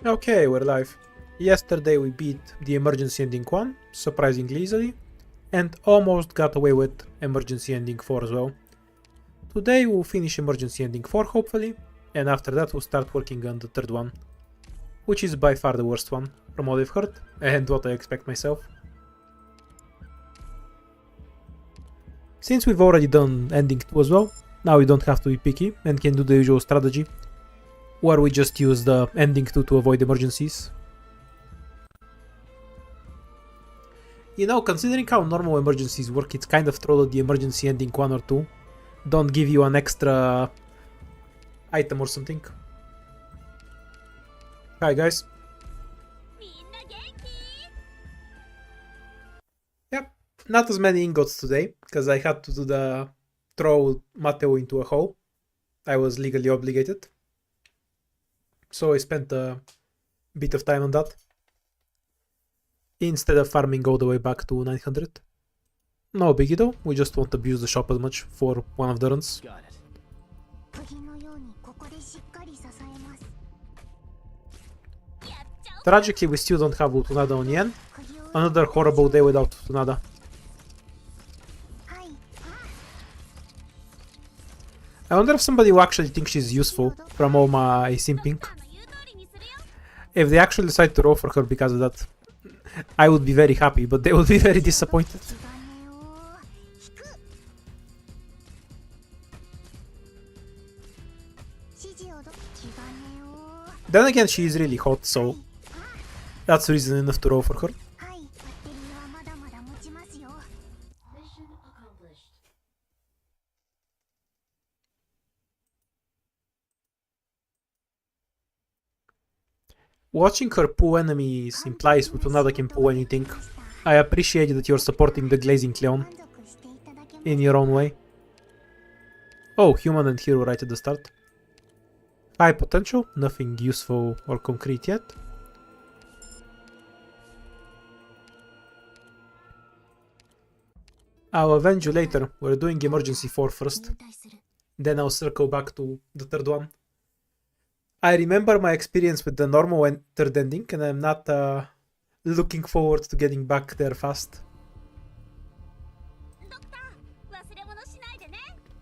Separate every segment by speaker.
Speaker 1: Okay, we're live. Yesterday we beat the emergency ending 1, surprisingly easily, and almost got away with emergency ending 4 as well. Today we'll finish emergency ending 4 hopefully, and after that we'll start working on the third one, which is by far the worst one, from what I've heard, and what I expect myself. Since we've already done ending 2 as well, now we don't have to be picky and can do the usual strategy, where we just use the ending 2 to avoid emergencies. You know, considering how normal emergencies work, it's kind of troll that the emergency ending 1 or 2 don't give you an extra item or something. Hi guys. Yep, not as many ingots today, because I had to do the throw Mateo into a hole. I was legally obligated. So I spent a bit of time on that, instead of farming all the way back to 900. No biggie though, we just won't abuse the shop as much for one of the runs. Tragically, we still don't have Utunada on Yen. Another horrible day without Utunada. I wonder if somebody will actually think she's useful from all my simping. If they actually decide to roll for her because of that, I would be very happy, but they would be very disappointed. Then again, she is really hot, so that's reason enough to roll for her. Watching her pull enemies implies Utunada can pull anything. I appreciate that you're supporting the Glazing Cleon in your own way. Oh, human and hero right at the start. High potential, nothing useful or concrete yet. I'll avenge you later. We're doing emergency 4 first. Then I'll circle back to the third one. I remember my experience with the normal and third ending, and I'm not looking forward to getting back there fast.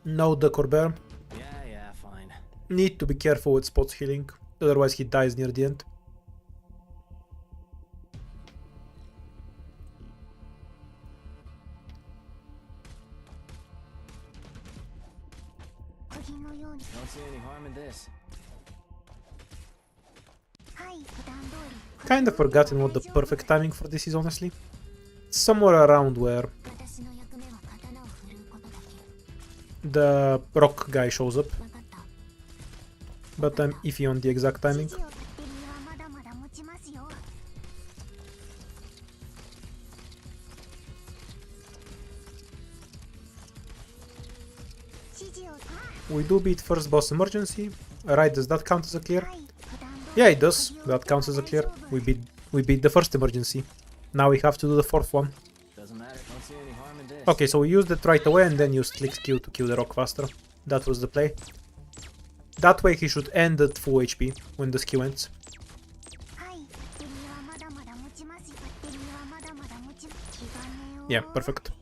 Speaker 1: No, the Corbett.
Speaker 2: Yeah, fine.
Speaker 1: Need to be careful with spots healing, otherwise he dies near the end.
Speaker 2: Don't see any harm in this.
Speaker 1: Kinda forgotten what the perfect timing for this is, honestly. Somewhere around where the rock guy shows up, but I'm iffy on the exact timing. We do beat first boss emergency. Right, does that count as a clear? Yeah, it does. That counts as a clear. We beat the first emergency. Now we have to do the fourth one.
Speaker 2: Doesn't matter. Don't see any harm in this.
Speaker 1: Okay, so we used it right away and then used click Q to kill the rock faster. That was the play. That way he should end at full HP when the skill ends. Yeah, perfect.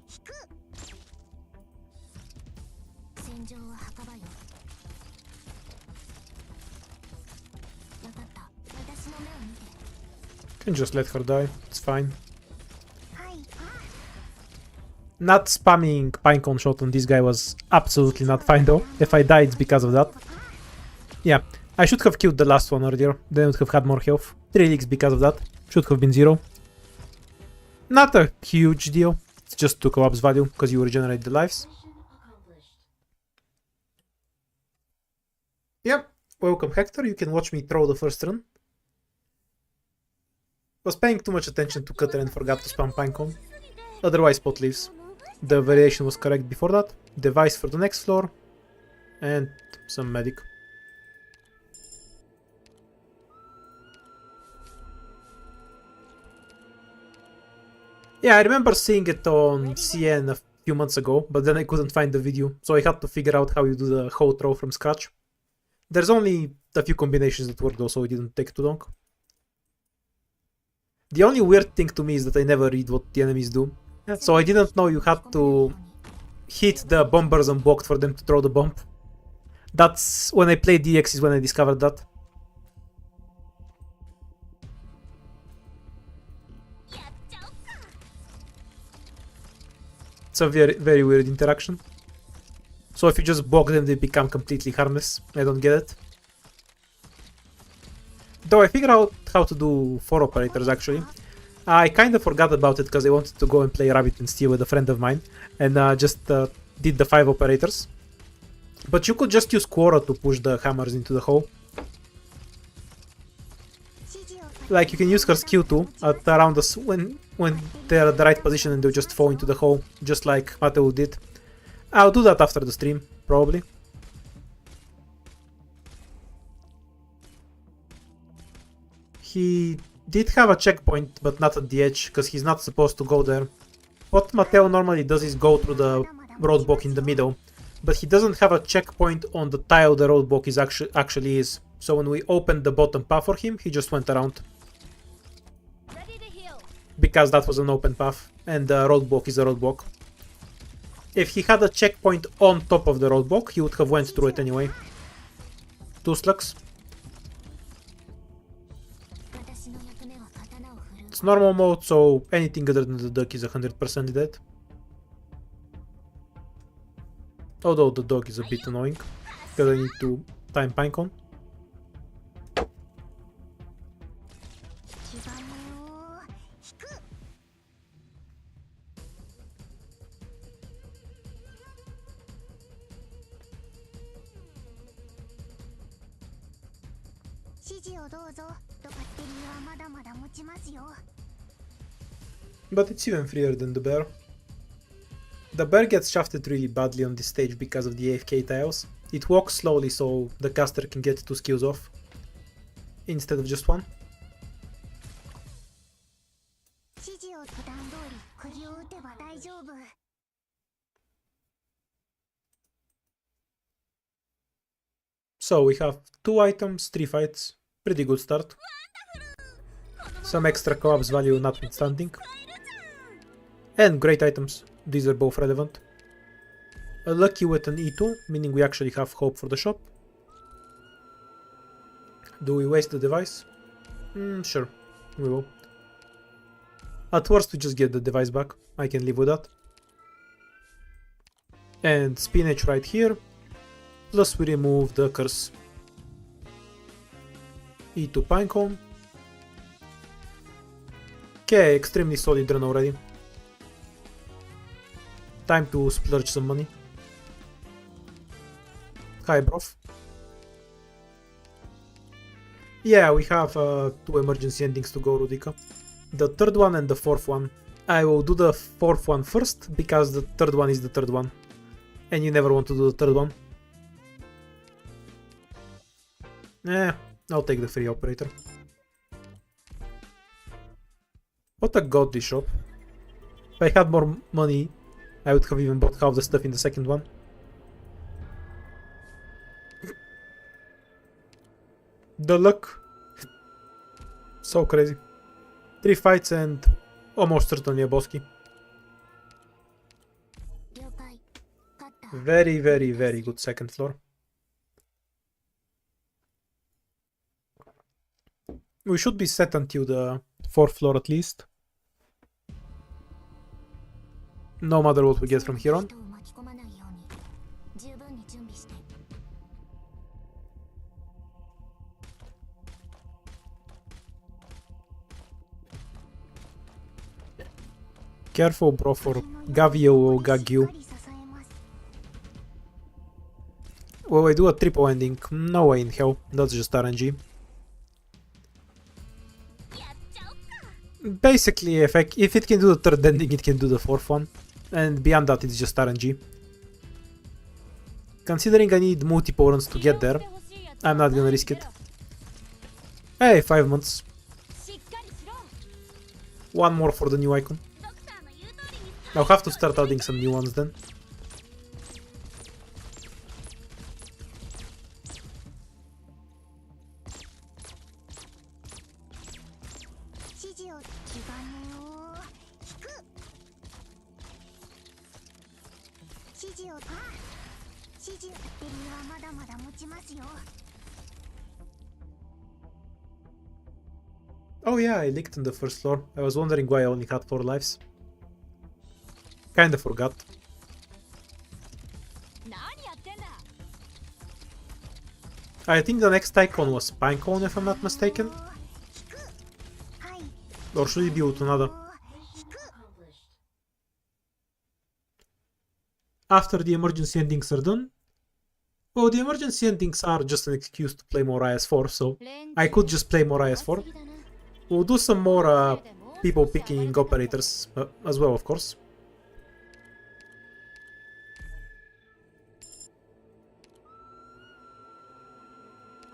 Speaker 1: Can just let her die, it's fine. Not spamming pinecone shot on this guy was absolutely not fine though. If I die, it's because of that. Yeah, I should have killed the last one earlier, then I would have had more health. 3 leaks because of that. Should have been 0. Not a huge deal, it's just to collapse value, because you regenerate the lives. Yep, welcome Hector, you can watch me throw the first run. Was paying too much attention to cutter and forgot to spam pinecone. Otherwise spot leaves. The variation was correct before that. Device for the next floor. And some medic. Yeah, I remember seeing it on CN a few months ago, but then I couldn't find the video, so I had to figure out how you do the whole throw from scratch. There's only a few combinations that work though, so it didn't take too long. The only weird thing to me is that I never read what the enemies do. So I didn't know you had to hit the bombers unblocked for them to throw the bomb. That's when I played DX is when I discovered that. It's a very, very weird interaction. So if you just block them, they become completely harmless. I don't get it. Though I figured out how to do 4 operators actually. I kind of forgot about it because I wanted to go and play Rabbit and Steel with a friend of mine. And just did the 5 operators. But you could just use Quora to push the hammers into the hole. Like you can use her skill too at around us when they're at the right position and they'll just fall into the hole, just like Mateo did. I'll do that after the stream, probably. He did have a checkpoint, but not at the edge, because he's not supposed to go there. What Mateo normally does is go through the roadblock in the middle, but he doesn't have a checkpoint on the tile the roadblock is actually is. So when we opened the bottom path for him, he just went around. Because that was an open path, and the roadblock is a roadblock. If he had a checkpoint on top of the roadblock, he would have went through it anyway. 2 slugs. It's normal mode, so anything other than the duck is 100% dead. Although the dog is a bit annoying, because I need to time pinecone. But it's even freer than the bear. The bear gets shafted really badly on this stage because of the AFK tiles. It walks slowly so the caster can get 2 skills off instead of just 1. So we have 2 items, 3 fights, pretty good start. Some extra co-ops value notwithstanding. And great items, these are both relevant. A lucky with an E2, meaning we actually have hope for the shop. Do we waste the device? Sure, we will. At worst we just get the device back, I can live with that. And spinach right here, plus we remove the curse. E2 pinecone. Okay, extremely solid run already. Time to splurge some money. Hi, broth. Yeah, we have 2 emergency endings to go, Rudika. The 3rd one and the 4th one. I will do the 4th one first, because the 3rd one is the 3rd one. And you never want to do the 3rd one. I'll take the free operator. What a godly shop. If I had more money, I would have even bought half the stuff in the 2nd one. The luck. So crazy. 3 fights and almost certainly a bossky. Very, very, very good 2nd floor. We should be set until the 4th floor at least. No matter what we get from here on. Careful, bro, for Gavio will gag you. Will I do a triple ending? No way in hell, that's just RNG. Basically, if it can do the 3rd ending, it can do the 4th one. And beyond that, it's just RNG. Considering I need multiple runs to get there, I'm not gonna risk it. Hey, 5 months. 1 more for the new icon. I'll have to start adding some new ones then. Oh yeah, I leaked on the first floor. I was wondering why I only had 4 lives. Kinda forgot. I think the next icon was Pinecone if I'm not mistaken. Or should it be Utonada? After the emergency endings are done. Well, the emergency endings are just an excuse to play more IS4, so I could just play more IS4. We'll do some more people picking operators as well, of course.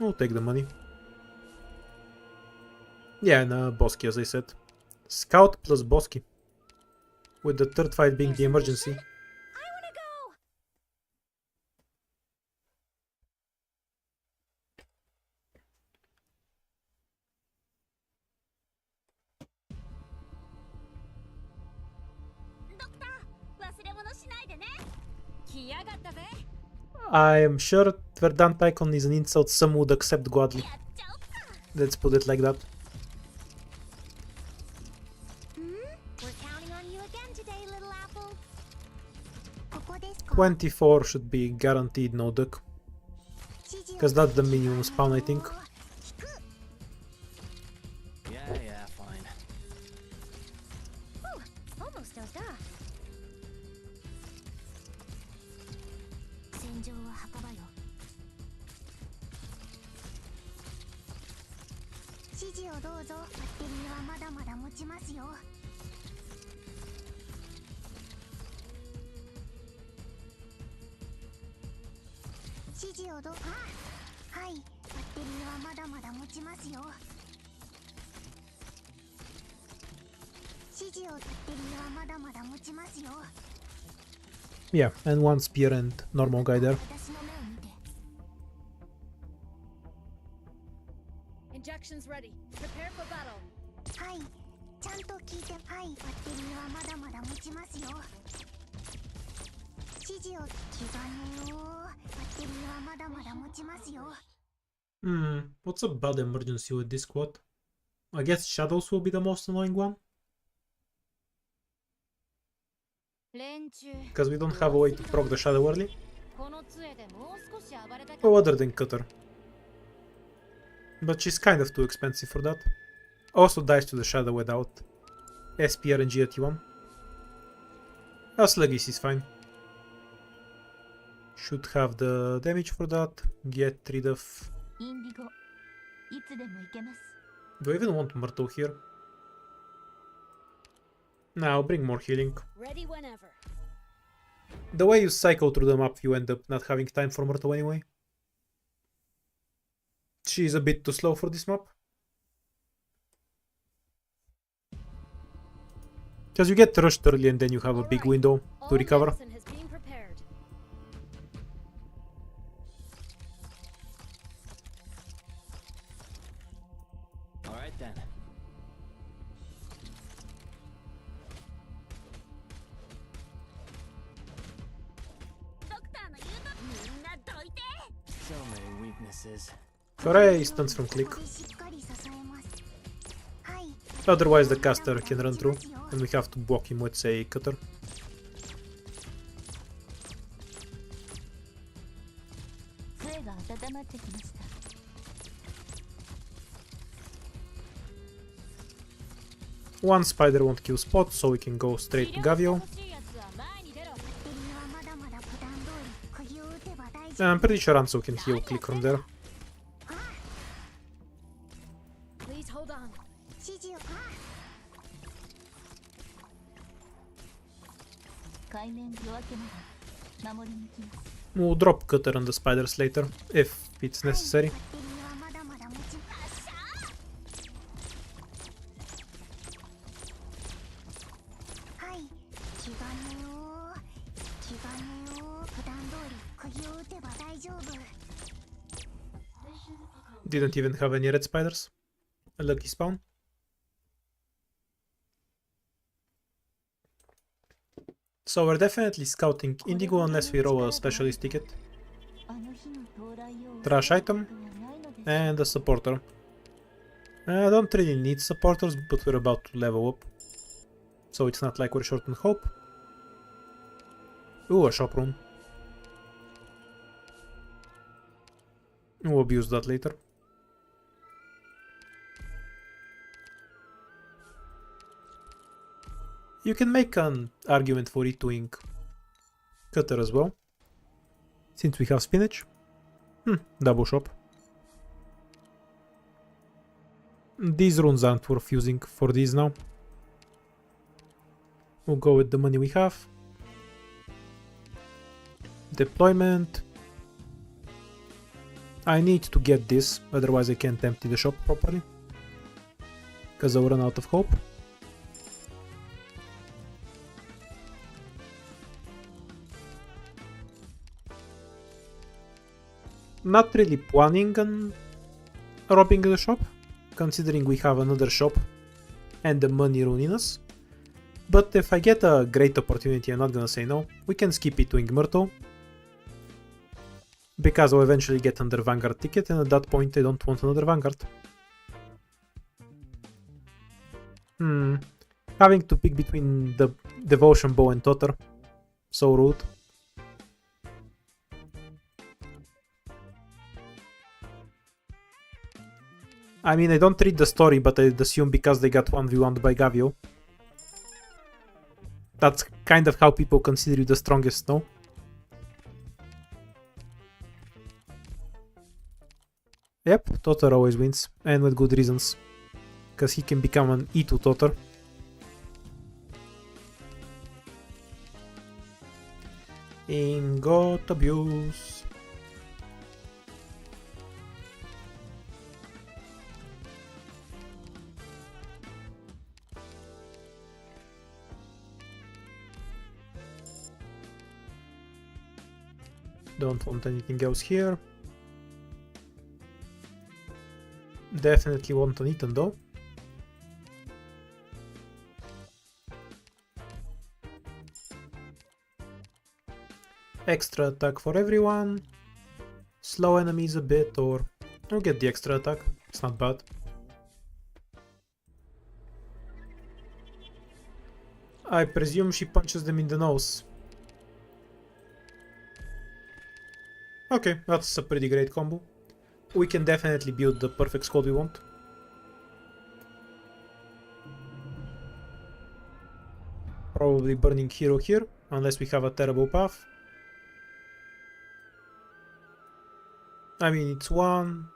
Speaker 1: We'll take the money. Yeah, and Bosky, as I said. Scout plus Bosky. With the third fight being the emergency. I am sure Verdant Icon is an insult some would accept gladly. Let's put it like that. 24 should be guaranteed no duck. Because that's the minimum spawn, I think.
Speaker 2: Yeah, fine.
Speaker 3: Almost does that. 戦場は墓場よ。指示をどうぞ。バッテリーはまだまだ持ちますよ。指示をどうぞ。はい、バッテリーはまだまだ持ちますよ。指示をバッテリーはまだまだ持ちますよ。
Speaker 1: Yeah, and one spear and normal guy there.
Speaker 4: Injections ready. Prepare for battle.
Speaker 3: はい、ちゃんと聞いて、はい、バッテリーはまだまだ持ちますよ。指示を気がねよ。バッテリーはまだまだ持ちますよ。
Speaker 1: What's a bad emergency with this squad? I guess shadows will be the most annoying one. Because we don't have a way to proc the shadow early. Oh, other than Cutter. But she's kind of too expensive for that. Also dies to the shadow without SPR and GT1. Sluggies is fine. Should have the damage for that. Get rid of... Do I even want Myrtle here? Now bring more healing.
Speaker 4: Ready whenever.
Speaker 1: The way you cycle through the map, you end up not having time for Myrtle anyway. She's a bit too slow for this map. Because you get rushed early and then you have a big window to recover.
Speaker 2: Alright then. So many weaknesses.
Speaker 1: Hooray, stunts from click. Otherwise the caster can run through, and we have to block him with, say, Cutter. One spider won't kill Spot, so we can go straight to Gavio. And I'm pretty sure Anso can heal click from there.
Speaker 4: Please hold on.
Speaker 1: We'll drop Cutter on the spiders later, if it's necessary. Didn't even have any red spiders. A lucky spawn. So we're definitely scouting Indigo unless we roll a specialist ticket. Trash item. And a supporter. I don't really need supporters, but we're about to level up. So it's not like we're short on hope. Ooh, a shop room. We'll abuse that later. You can make an argument for it doing cutter as well. Since we have spinach. Double shop. These runes aren't worth using for these now. We'll go with the money we have. Deployment. I need to get this, otherwise I can't empty the shop properly. Because I'll run out of hope. Not really planning on robbing the shop, considering we have another shop and the money rune in us. But if I get a great opportunity, I'm not gonna say no. We can skip it doing Myrtle. Because I'll eventually get another Vanguard ticket, and at that point I don't want another Vanguard. Having to pick between the Devotion Bow and Totter. So rude. I mean, I don't read the story, but I'd assume because they got 1v1'd by Gavio. That's kind of how people consider you the strongest, no? Yep, Totter always wins, and with good reasons. Because he can become an E2 Totter. Ingot abuse. Don't want anything else here. Definitely want an Eaton though. Extra attack for everyone. Slow enemies a bit, or I'll get the extra attack. It's not bad. I presume she punches them in the nose. Okay, that's a pretty great combo. We can definitely build the perfect squad we want. Probably burning hero here, unless we have a terrible path. I mean, it's one...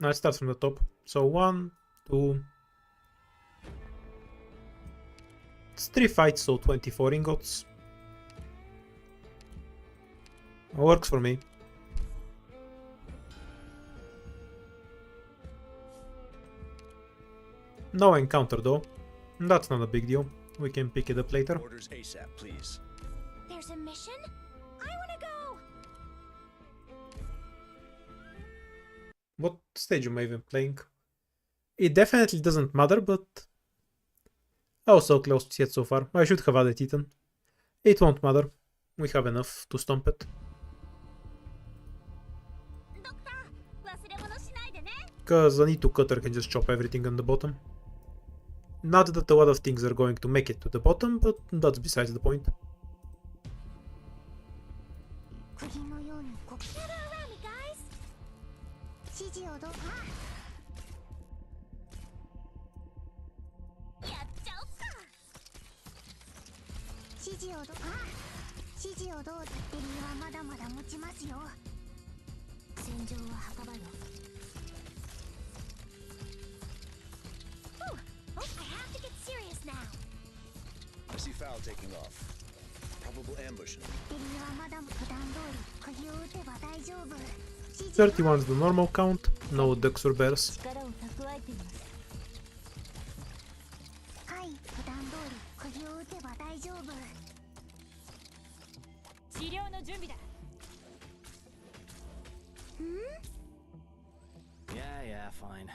Speaker 1: No, it starts from the top. So 1, 2... It's 3 fights, so 24 ingots. Works for me. No encounter though. That's not a big deal. We can pick it up later.
Speaker 5: Orders ASAP, please.
Speaker 3: There's a mission? I wanna go!
Speaker 1: What stage am I even playing? It definitely doesn't matter, but... Oh, so close to it so far. I should have added Titan. It won't matter. We have enough to stomp it. Cause an E2 cutter can just chop everything on the bottom. Not that a lot of things are going to make it to the bottom, but that's besides the point.
Speaker 5: I see Foul taking off. Probable ambush.
Speaker 1: 31 is the normal count, no ducks or bears.
Speaker 2: Yeah, fine.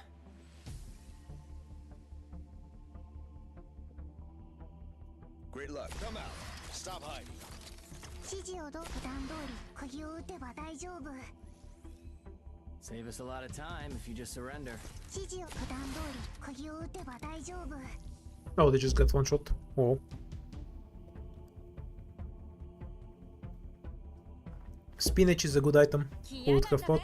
Speaker 5: Great luck. Come out. Stop hiding.
Speaker 3: 指示をど普段通り釘を打てば大丈夫。
Speaker 2: Save us a lot of time if you just surrender.
Speaker 3: 指示を普段通り釘を打てば大丈夫。
Speaker 1: Oh, they just got one shot. Oh. Spinach is a good item. Who would have thought?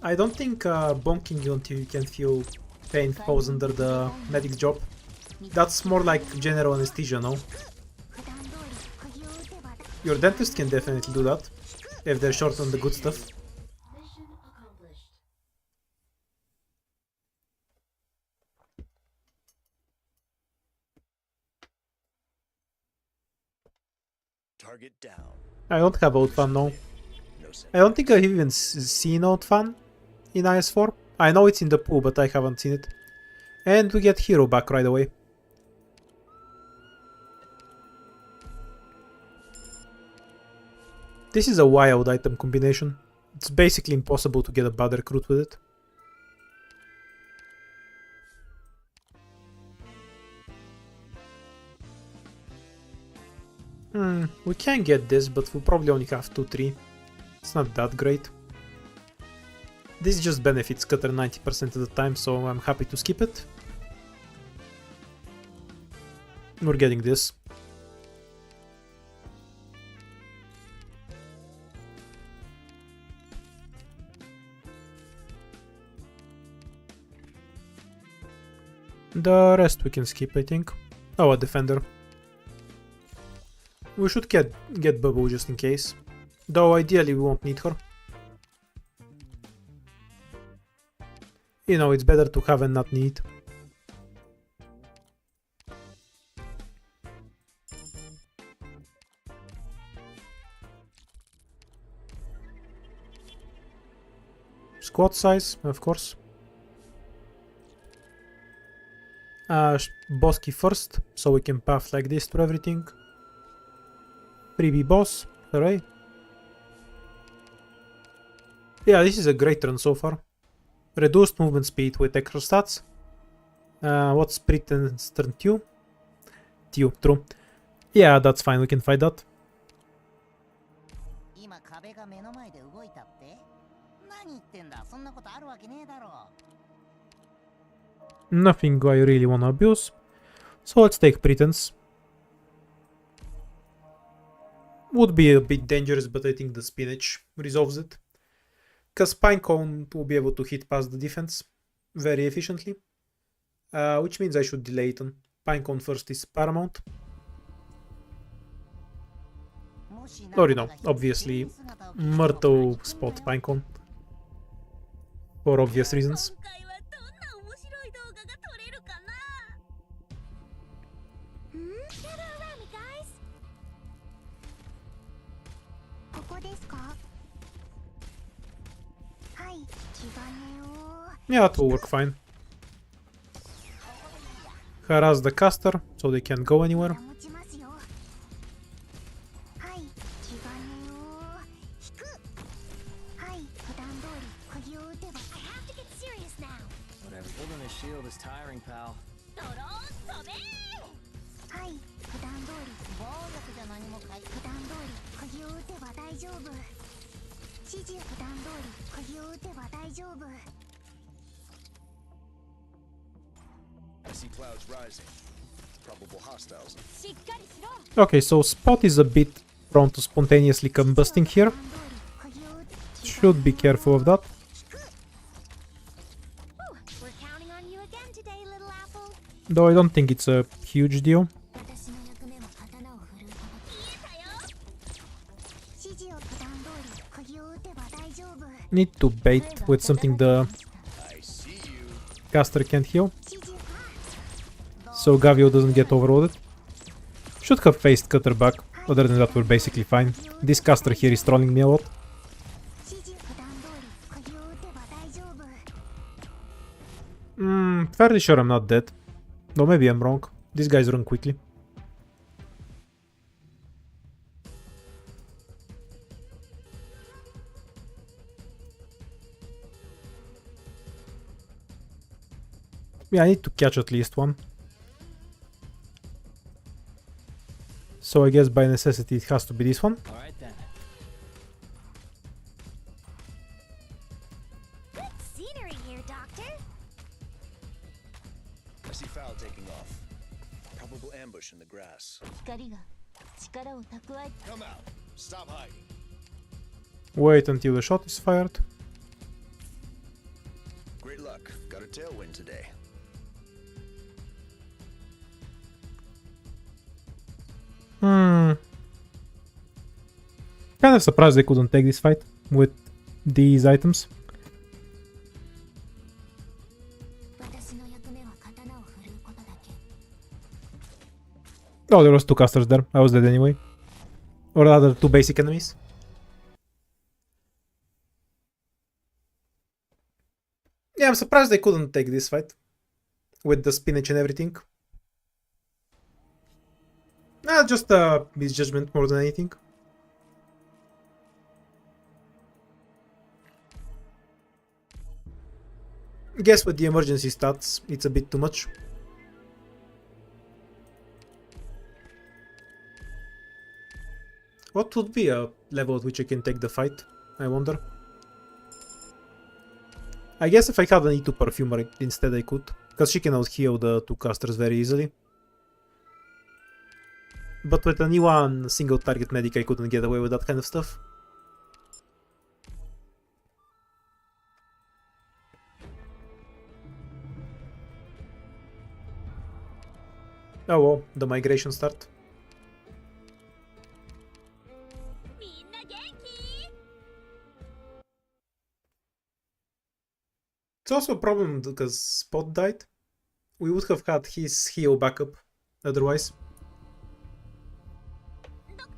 Speaker 1: I don't think bonking until you can feel pain falls under the medic's job. That's more like general anesthesia, no?
Speaker 3: 普段通り釘を打てば
Speaker 1: Your dentist can definitely do that, if they're short on the good stuff.
Speaker 5: Target down.
Speaker 1: I don't have old fan, no.
Speaker 5: No sense.
Speaker 1: I don't think I've even seen old fan in IS4. I know it's in the pool, but I haven't seen it. And we get hero back right away. This is a wild item combination. It's basically impossible to get a bad recruit with it. We can get this, but we'll probably only have 2-3. It's not that great. This just benefits Cutter 90% of the time, so I'm happy to skip it. We're getting this. The rest we can skip, I think. Oh, a defender. We should get Bubble just in case. Though ideally we won't need her. You know, it's better to have and not need. Squad size, of course. Bosky first, so we can path like this to everything. Freebie boss, hooray. Yeah, this is a great run so far. Reduced movement speed with extra stats. What's Britain's turn 2? 2, true. Yeah, that's fine, we can fight that.
Speaker 6: 今壁が目の前で動いたって？何言ってんだ、そんなことあるわけねえだろ。
Speaker 1: Nothing I really wanna abuse. So let's take Pretense. Would be a bit dangerous, but I think the Spinach resolves it. Because Pinecone will be able to hit past the defense very efficiently. Which means I should delay it on. Pinecone first is paramount. Or, you know, obviously Myrtle spot Pinecone. For obvious reasons.
Speaker 6: 今回はどんな面白い動画が撮れるかな。
Speaker 3: Gather around me, guys. ここですか？はい、気兼ねを。
Speaker 1: Yeah, that will work fine. Harass the caster, so they can't go anywhere.
Speaker 3: 持ちますよ。はい、気兼ねを引く。はい、普段通り釘を打てば。I have to get serious now.
Speaker 2: Whatever. Holding his shield is tiring, pal.
Speaker 6: ドローン飛べー。
Speaker 3: はい、普段通り。
Speaker 6: 暴力じゃ何も解決。
Speaker 3: 普段通り釘を打てば大丈夫。指示普段通り釘を打てば大丈夫。
Speaker 5: I see clouds rising. Probable hostiles.
Speaker 4: しっかりしろ。
Speaker 1: Okay, so Spot is a bit prone to spontaneously combusting here. Should be careful of that.
Speaker 3: We're counting on you again today, little apple.
Speaker 1: Though I don't think it's a huge deal.
Speaker 3: 私の役目は刀を振るうこと。指示を普段通り釘を打てば大丈夫。
Speaker 1: Need to bait with something the
Speaker 5: I see you.
Speaker 1: caster can't heal.
Speaker 3: 指示
Speaker 1: So Gavio doesn't get overloaded. Should have faced Cutter back. Other than that, we're basically fine. This caster here is trolling me a lot.
Speaker 3: 指示普段通り釘を打てば大丈夫。
Speaker 1: Fairly sure I'm not dead. Though maybe I'm wrong. These guys run quickly. Yeah, I need to catch at least one. So I guess by necessity it has to be this one.
Speaker 2: All right then.
Speaker 3: Good scenery here, Doctor.
Speaker 5: I see Foul taking off. Probable ambush in the grass.
Speaker 6: 光が力を蓄え
Speaker 5: Come out. Stop hiding.
Speaker 1: Wait until the shot is fired.
Speaker 5: Great luck. Got a tailwind today.
Speaker 1: Kind of surprised they couldn't take this fight with these items.
Speaker 3: 私の役目は刀を振るうことだけ。
Speaker 1: Oh, there was two casters there. I was dead anyway. Or rather, two basic enemies. Yeah, I'm surprised they couldn't take this fight. With the spinach and everything. Just a misjudgment more than anything. Guess with the emergency stats, it's a bit too much. What would be a level at which I can take the fight, I wonder? I guess if I had an E2 Perfumer instead I could, because she can out-heal the two casters very easily. But with an E1 single target medic I couldn't get away with that kind of stuff. Oh well, the migration start.
Speaker 3: みんな元気？
Speaker 1: It's also a problem because Spot died. We would have had his heal backup otherwise.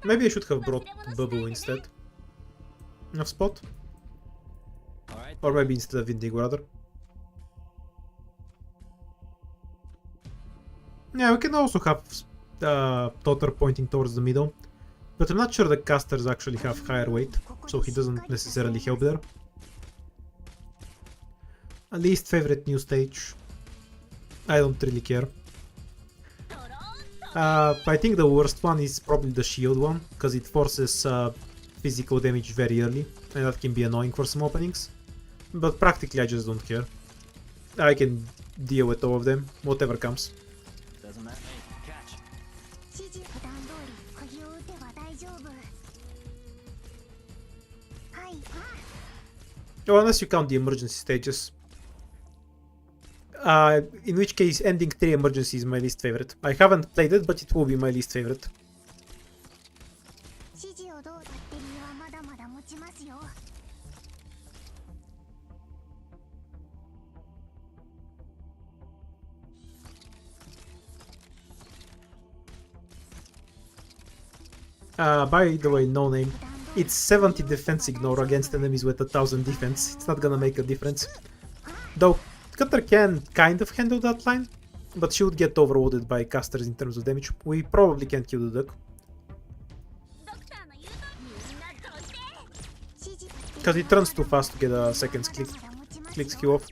Speaker 1: Maybe I should have brought Bubble instead of Spot.
Speaker 2: All right.
Speaker 1: Or maybe instead of Indigo rather. Yeah, we can also have Totter pointing towards the middle. But I'm not sure the casters actually have higher weight, so he doesn't necessarily help there. Least favorite new stage. I don't really care. I think the worst one is probably the shield one, because it forces physical damage very early, and that can be annoying for some openings. But practically I just don't care. I can deal with all of them, whatever comes.
Speaker 2: Doesn't matter. Hey, catch.
Speaker 3: 指示普段通り釘を打てば大丈夫。はい。
Speaker 1: Oh, unless you count the emergency stages. In which case, ending 3 emergency is my least favorite. I haven't played it, but it will be my least favorite.
Speaker 3: 指示をどうバッテリーはまだまだ持ちますよ。
Speaker 1: By the way, no name. It's 70 defense ignore against enemies with 1000 defense. It's not gonna make a difference. Though, Cutter can kind of handle that line, but she would get overloaded by casters in terms of damage. We probably can't kill the duck.
Speaker 3: ドクターの言うとみんなどうして？指示バッテリー
Speaker 1: Because it turns too fast to get a second click.
Speaker 3: まだまだ持ちますよ。
Speaker 1: Clicks Q off.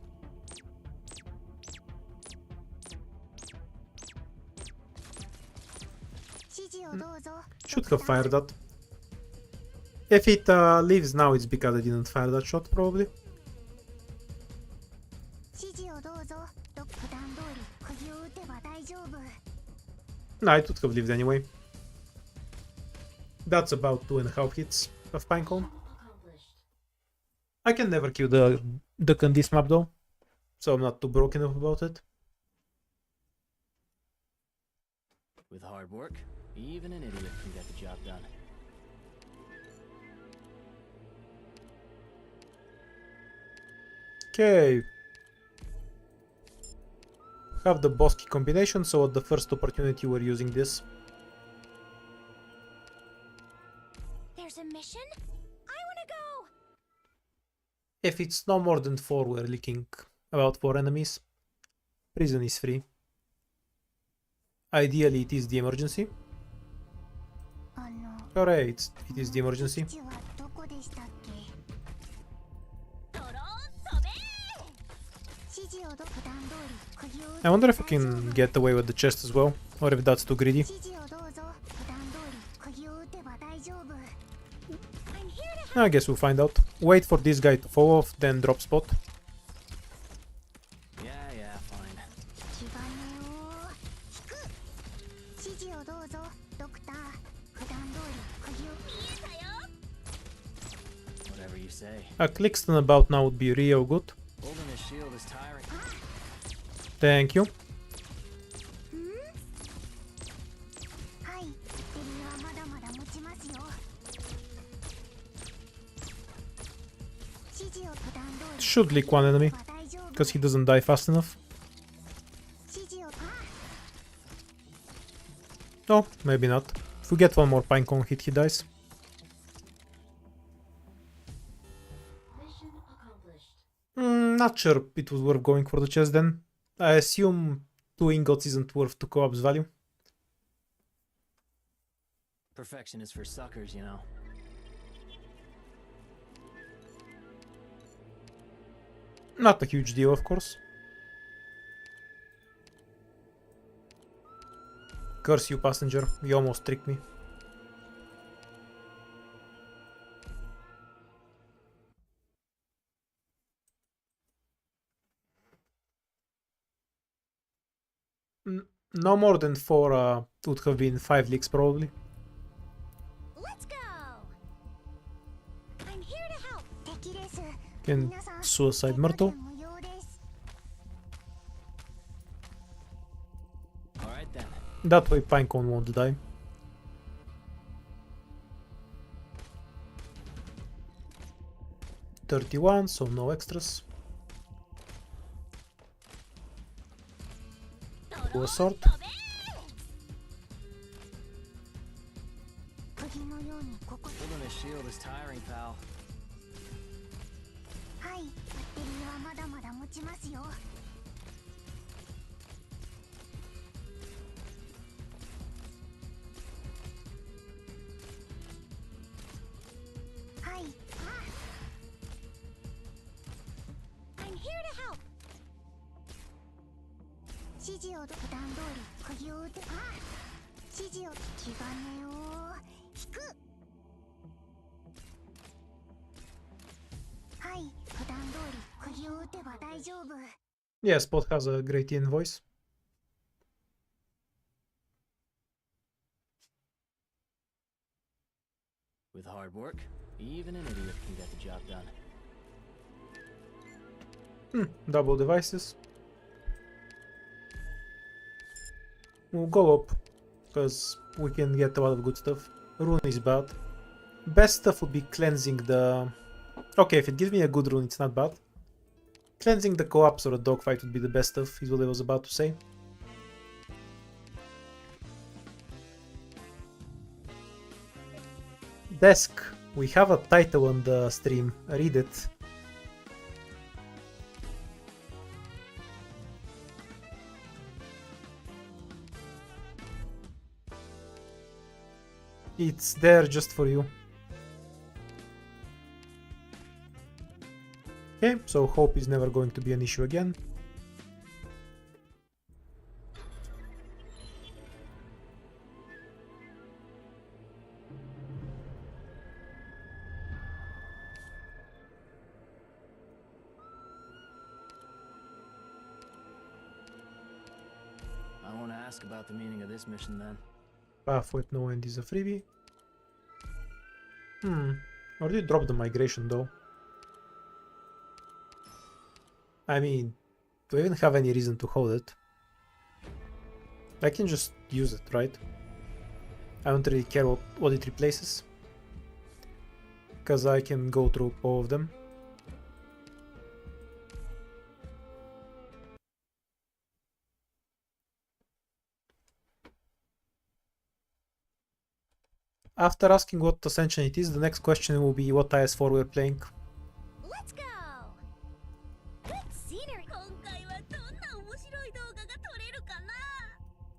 Speaker 3: 指示をどうぞ。
Speaker 1: Should have fired that. If it leaves now, it's because I didn't fire that shot, probably.
Speaker 3: 指示をどうぞ。普段通り釘を打てば大丈夫。
Speaker 1: No, it would have lived anyway. That's about 2.5 hits of Pinecone. I can never kill the duck on this map though, so I'm not too broken up about it.
Speaker 2: With hard work, even an idiot can get the job done.
Speaker 1: Okay. Have the boss key combination, so at the first opportunity we're using this.
Speaker 3: There's a mission? I wanna go!
Speaker 1: If it's no more than 4, we're leaking about 4 enemies. Prison is free. Ideally it is the emergency.
Speaker 3: あの、
Speaker 1: Alright, it is the emergency.
Speaker 3: 指示はどこでしたっけ？ドローン飛べ！指示を普段通り釘を打
Speaker 1: I wonder if I can get away with the chest as well, or if that's too greedy.
Speaker 3: 指示をどうぞ。普段通り釘を打てば大丈夫。I'm here to
Speaker 1: I guess we'll find out. Wait for this guy to fall off, then drop spot.
Speaker 2: Yeah, yeah, fine.
Speaker 3: 気兼ねを引く。指示をどうぞ。ドクター。普段通り釘を見えたよ。
Speaker 2: Whatever you say.
Speaker 1: A clickstone about now would be real good.
Speaker 2: Holding his shield is tiring.
Speaker 1: Thank you.
Speaker 3: はい。ベリーはまだまだ持ちますよ。指示を普段通り
Speaker 1: Should leak one enemy,
Speaker 3: は大丈夫。
Speaker 1: because he doesn't die fast enough.
Speaker 3: 指示を
Speaker 1: Oh, maybe not. If we get one more pinecone hit, he dies. Not sure it was worth going for the chest then. I assume 2 ingots isn't worth 2 co-op's value.
Speaker 2: Perfection is for suckers, you know.
Speaker 1: Not a huge deal, of course. Curse you, passenger. You almost tricked me. No more than 4 would have been 5 leaks probably.
Speaker 3: Let's go. I'm here to help. 敵です。
Speaker 1: Can
Speaker 3: 皆さん
Speaker 1: suicide
Speaker 3: 手加
Speaker 1: Myrtle.
Speaker 3: 減無用です。
Speaker 2: Alright then.
Speaker 1: That way pinecone won't die. $31, so no extras. Full sword.
Speaker 3: 釘のようにここ
Speaker 2: Holding his shield is tiring, pal.
Speaker 3: はい。バッテリーはまだまだ持ちますよ。はい。I'm here to help. 指示を普段通り釘を打て。指示を気兼ねを引く。はい。普段通り釘を打てば大丈夫。
Speaker 1: Yeah, Spot has a great invoice.
Speaker 2: With hard work, even an idiot can get the job done.
Speaker 1: Double devices. We'll go up, because we can get a lot of good stuff. Rune is bad. Best stuff would be cleansing the... Okay, if it gives me a good rune, it's not bad. Cleansing the co-ops or a dogfight would be the best stuff, is what I was about to say. Desk. We have a title on the stream. Read it. It's there just for you. Okay, so hope is never going to be an issue again.
Speaker 2: I want to ask about the meaning of this mission then.
Speaker 1: Path with no end is a freebie. Or did you drop the migration though? I mean, do I even have any reason to hold it? I can just use it, right? I don't really care what it replaces. Because I can go through all of them. After asking what Ascension it is, the next question will be what IS4 we're playing.
Speaker 3: Let's go. Good scenery. 今回はどんな面白い動画が撮れるかな?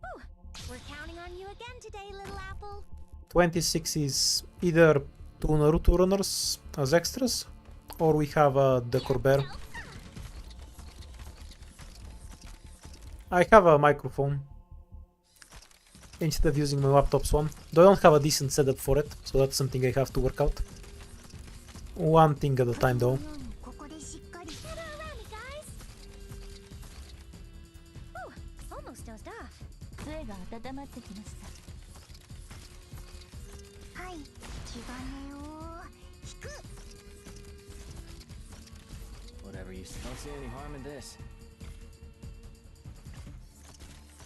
Speaker 3: Ooh, we're counting on you again today, little apple.
Speaker 1: 26 is either 2 Naruto runners as extras, or we have the Corbear. I have a microphone instead of using my laptop's one. Though I don't have a decent setup for it, so that's something I have to work out. One thing at a time though.
Speaker 3: ここでしっかり Hello, Rami, guys. Oh, almost dozed off.
Speaker 7: 杖が温まってきました。
Speaker 3: はい、気兼ねを引く。
Speaker 2: Whatever you don't see any harm in this.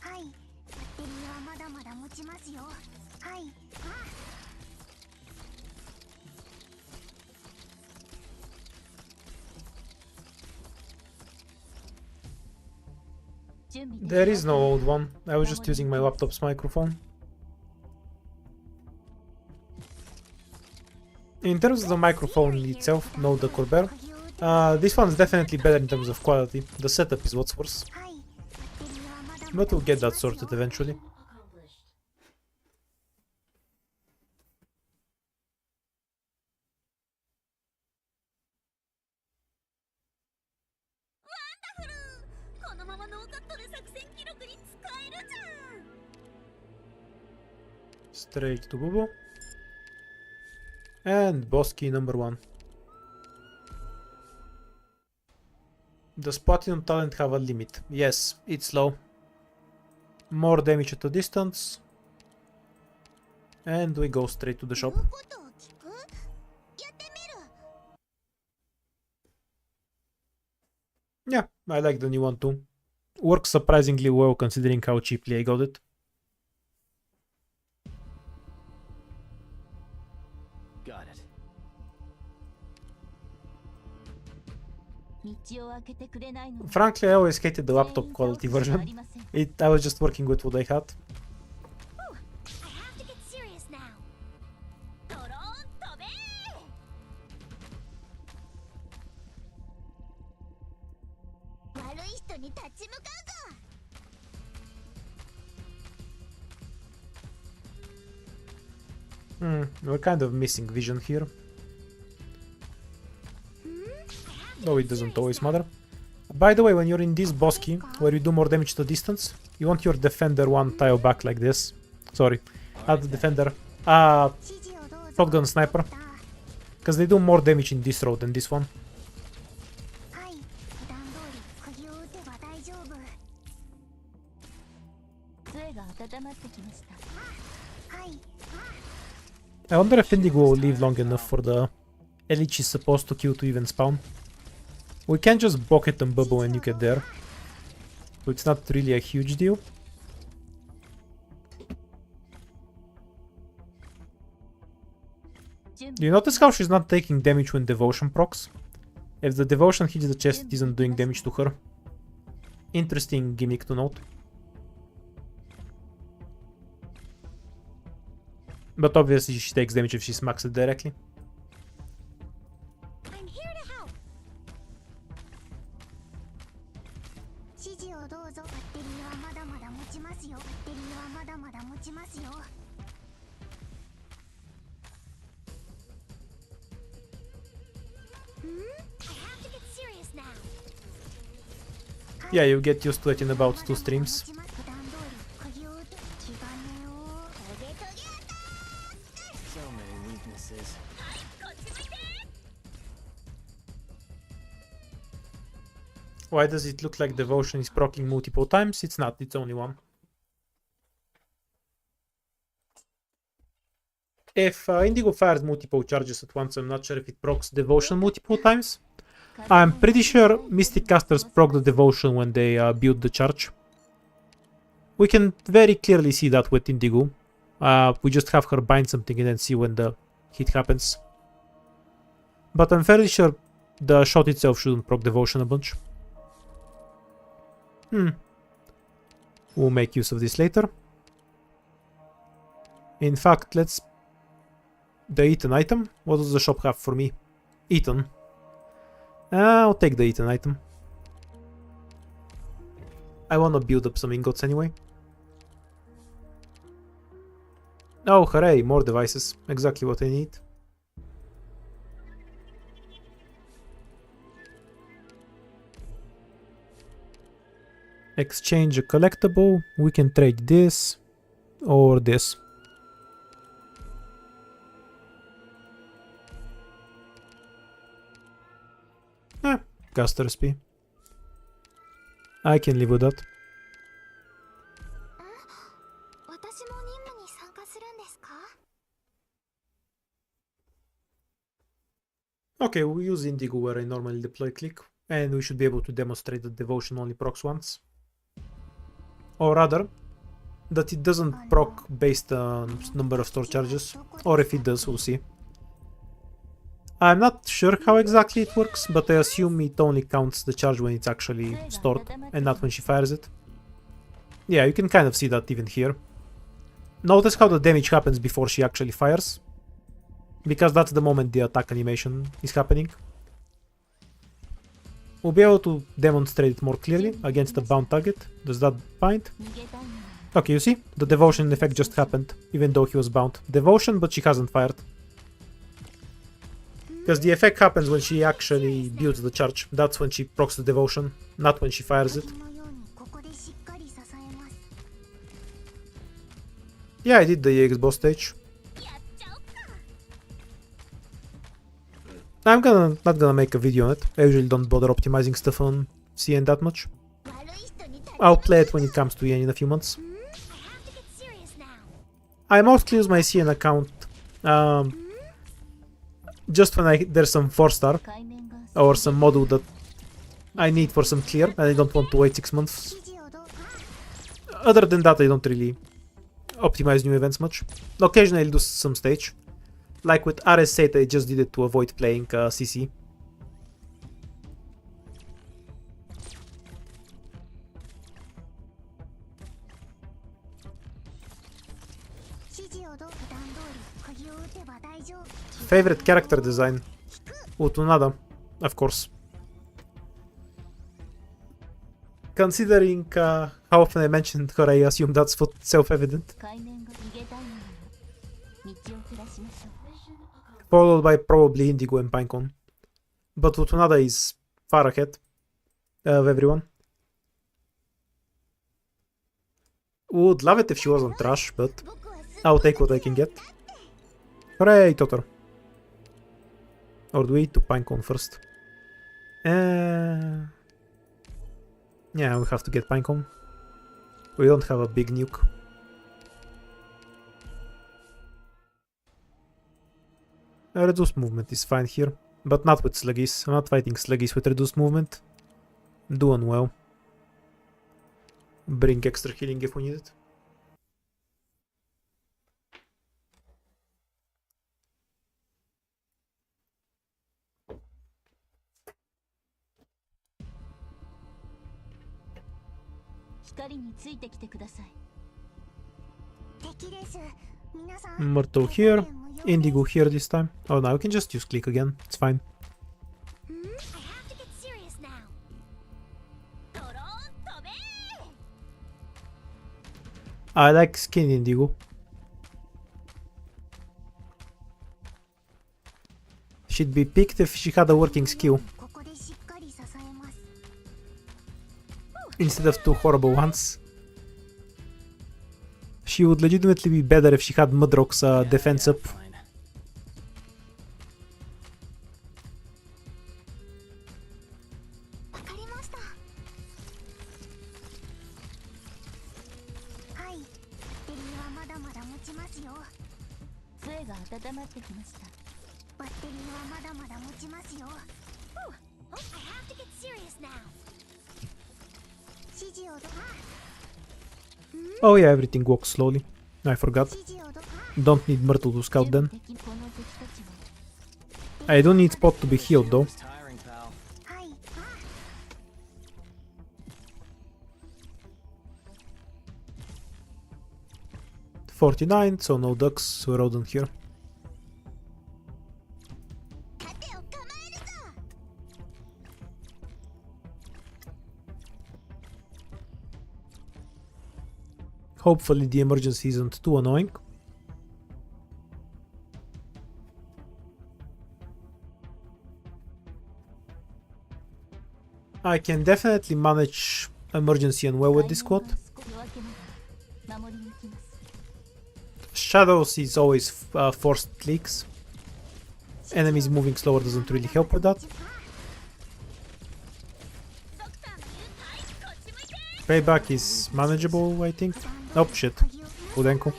Speaker 3: はい、バッテリーはまだまだ持ちますよ。はい、
Speaker 7: 準備
Speaker 1: There is no old one. I was just using my laptop's microphone. In terms of the microphone itself, no the Corber. This one's definitely better in terms of quality. The setup is what's worse.
Speaker 3: はい、バッテリーはまだまだ
Speaker 1: But we'll get that sorted eventually. Straight to Bubu. And boss key number 1. Does Platinum Talent have a limit? Yes, it's low. More damage at a distance. And we go straight to the shop.
Speaker 3: 言うことを聞く？やってみる。
Speaker 1: Yeah, I like the new one too. Works surprisingly well considering how cheaply I got it.
Speaker 2: Got it.
Speaker 7: 道を開けてくれないの。
Speaker 1: Frankly, I always hated the laptop quality version. I was just working with what I had.
Speaker 3: I have to get serious now. ドローン飛べー。悪い人に立ち向かうぞ。
Speaker 1: We're kind of missing vision here. Though it doesn't always matter. By the way, when you're in this boss key, where you do more damage to distance, you want your defender one tile back like this. Sorry, not the defender.
Speaker 3: 指示をどうぞ。
Speaker 1: Shotgun sniper. Because they do more damage in this row than this one.
Speaker 3: はい、普段通り釘を打てば大丈夫。
Speaker 7: 杖が温まってきました。
Speaker 3: はい、
Speaker 1: I wonder if Indigo will live long enough for the Elich is supposed to kill to even spawn. We can just bucket and bubble when you get there. So it's not really a huge deal. Do you notice how she's not taking damage when devotion procs? If the devotion hits the chest, it isn't doing damage to her. Interesting gimmick to note. But obviously she takes damage if she smacks it directly.
Speaker 3: I'm here to help. 指示をどうぞ。バッテリーはまだまだ持ちますよ。バッテリーはまだまだ持ちますよ。I have to get serious now.
Speaker 1: Yeah, you get used to it in about 2 streams.
Speaker 3: 普段通り釘を打て。気兼ねをトゲトゲ。
Speaker 2: So many weaknesses.
Speaker 3: こっち向いて。
Speaker 1: Why does it look like devotion is proccing multiple times? It's not, it's only one. If Indigo fires multiple charges at once, I'm not sure if it procs devotion multiple times. I'm pretty sure Mystic Casters proc the devotion when they build the charge. We can very clearly see that with Indigo. We just have her bind something and then see when the hit happens. But I'm fairly sure the shot itself shouldn't proc devotion a bunch. We'll make use of this later. In fact, let's... The Eaten item? What does the shop have for me? Eaten. I'll take the Eaten item. I wanna build up some ingots anyway. Oh, hooray, more devices. Exactly what I need. Exchange a collectible. We can trade this or this. Cast recipe. I can live with that.
Speaker 3: 私も任務に参加するんですか？
Speaker 1: Okay, we use Indigo where I normally deploy click, and we should be able to demonstrate that devotion only procs once. Or rather, that it doesn't proc based on number of store charges, or if it does, we'll see. I'm not sure how exactly it works, but I assume it only counts the charge when it's actually stored, and not when she fires it. Yeah, you can kind of see that even here. Notice how the damage happens before she actually fires, because that's the moment the attack animation is happening. We'll be able to demonstrate it more clearly against the bound target. Does that bind? Okay, you see? The devotion effect just happened, even though he was bound. Devotion, but she hasn't fired. Because the effect happens when she actually builds the charge. That's when she procs the devotion, not when she fires it.
Speaker 3: のようにここでしっかり支えます。
Speaker 1: Yeah, I did the EX boss stage.
Speaker 3: やっちゃおっか。
Speaker 1: I'm not gonna make a video on it. I usually don't bother optimizing stuff on CN that much.
Speaker 3: 悪い人に対
Speaker 1: I'll play it when it comes to EN in a few months.
Speaker 3: I have to get serious now.
Speaker 1: I mostly use my CN account just when there's some 4-star
Speaker 7: 海面が
Speaker 1: or some module that I need for some clear and I don't want to wait 6 months.
Speaker 3: 記事をどうか。
Speaker 1: Other than that, I don't really optimize new events much. Occasionally I'll do some stage. Like with RS8, I just did it to avoid playing CC.
Speaker 3: 指示をどう普段通り釘を打てば大丈夫。
Speaker 1: Favorite character design? Utunada, of course. Considering how often I mentioned her, I assume that's self-evident.
Speaker 7: 海面が逃げたいのなら道を照らしましょう
Speaker 1: Followed by probably Indigo and Pinecone. But Utunada is far ahead of everyone. Would love it if she wasn't trash, but
Speaker 3: 僕はす
Speaker 1: I'll take what I can get. Hooray, Totor. Or do we eat to Pinecone first? Yeah, we have to get Pinecone. We don't have a big nuke. Reduced movement is fine here, but not with Sluggies. I'm not fighting Sluggies with reduced movement. Doing well. Bring extra healing if we need it. Myrtle here, Indigo here this time. Oh no, we can just use click again, it's fine.
Speaker 3: I have to get serious now. ドローン飛べ
Speaker 1: I like skin Indigo. She'd be picked if she had a working skill,
Speaker 3: ここでしっかり支えます。
Speaker 1: instead of 2 horrible ones. She would legitimately be better if she had Mudrock's defense up.
Speaker 2: Fine.
Speaker 3: わかりました。はい。バッテリーはまだまだ持ちますよ。
Speaker 7: 杖が温まってきました
Speaker 3: バッテリーはまだまだ持ちますよ。I have to get serious now. 指示をど
Speaker 1: Oh yeah, everything walks slowly. I forgot.
Speaker 3: 指示をど
Speaker 1: Don't need Myrtle to scout then.
Speaker 7: 敵この敵たちは
Speaker 1: I don't need Spot to be healed though.
Speaker 2: It's tiring, pal.
Speaker 3: はい。
Speaker 1: 49, so no ducks, rodent here.
Speaker 3: 盾を構えるぞ。
Speaker 1: Hopefully the emergency isn't too annoying. I can definitely manage emergency and well with this squad.
Speaker 7: 夜明けまで守り抜きます。
Speaker 1: Shadows is always forced clicks. Enemies moving slower doesn't really help with that. Payback is manageable, I think. Oh shit. Udenko.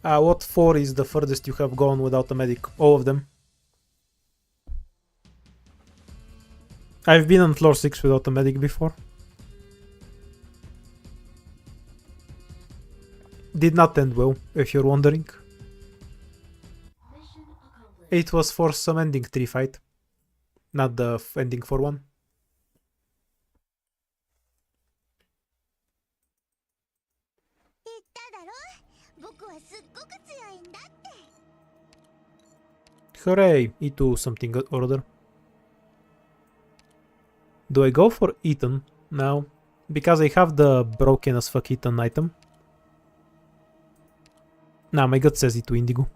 Speaker 1: What 4 is the furthest you have gone without a medic? All of them. I've been on floor 6 without a medic before. Did not end well, if you're wondering. It was for some ending 3 fight, not the ending for 1. Hooray, E2 something or other. Do I go for Ethan now? Because I have the broken as fuck Ethan item. Nah, my gut says E2 Indigo.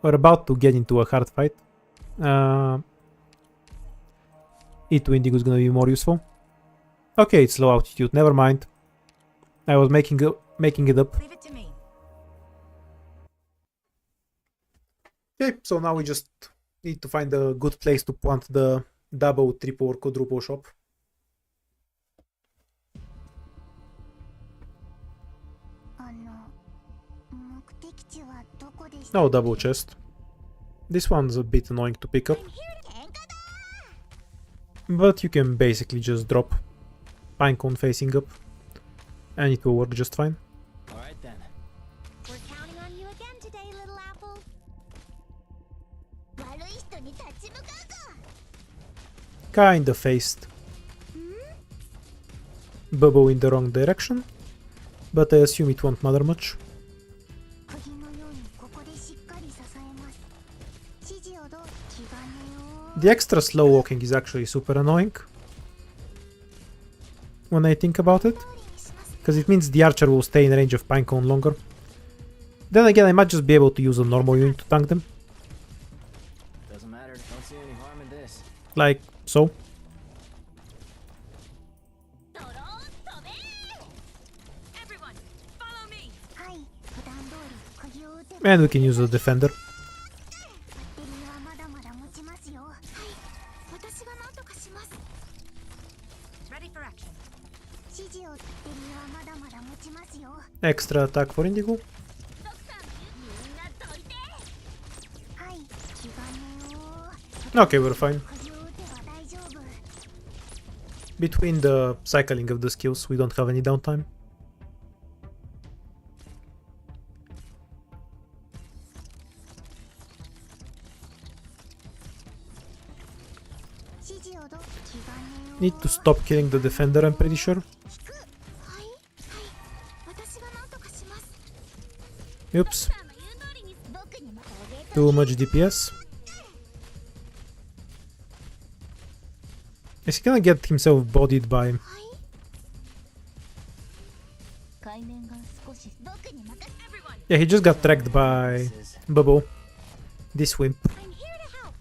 Speaker 1: We're about to get into a hard fight. E2 Indigo is gonna be more useful. Okay, it's low altitude, never mind. I was making it up.
Speaker 4: Leave it to me.
Speaker 1: Okay, so now we just need to find a good place to plant the double, triple, or quadruple shop. No double chest. This one's a bit annoying to pick up. But you can basically just drop Pinecone facing up and it will work just fine.
Speaker 2: Alright then.
Speaker 3: We're counting on you again today, little apple.
Speaker 1: Kinda faced Bubble in the wrong direction, but I assume it won't matter much. The extra slow walking is actually super annoying when I think about it, because it means the archer will stay in range of Pinecone longer. Then again, I might just be able to use a normal unit to tank them.
Speaker 2: Doesn't matter. Don't see any harm in this.
Speaker 1: Like so.
Speaker 4: Everyone, follow me.
Speaker 1: And we can use a defender.
Speaker 4: Ready for action.
Speaker 1: Extra attack for Indigo. Okay, we're fine. Between the cycling of the skills, we don't have any downtime. Need to stop killing the defender, I'm pretty sure. Oops. Too much DPS. Is he gonna get himself bodied by... Yeah, he just got tracked by Bubble. This wimp.
Speaker 3: I'm here to help.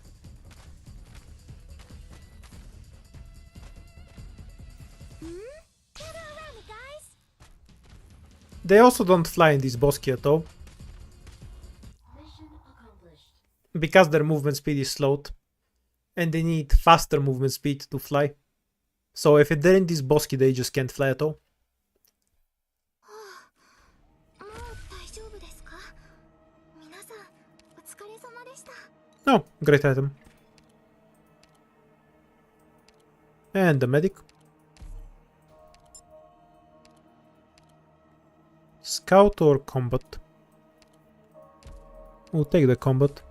Speaker 3: Gather around me, guys.
Speaker 1: They also don't fly in this bosky at all.
Speaker 4: Mission accomplished.
Speaker 1: Because their movement speed is slowed. And they need faster movement speed to fly. So if they're in this bosky, they just can't fly at all. Oh, great item. And the medic. Scout or combat? We'll take the combat.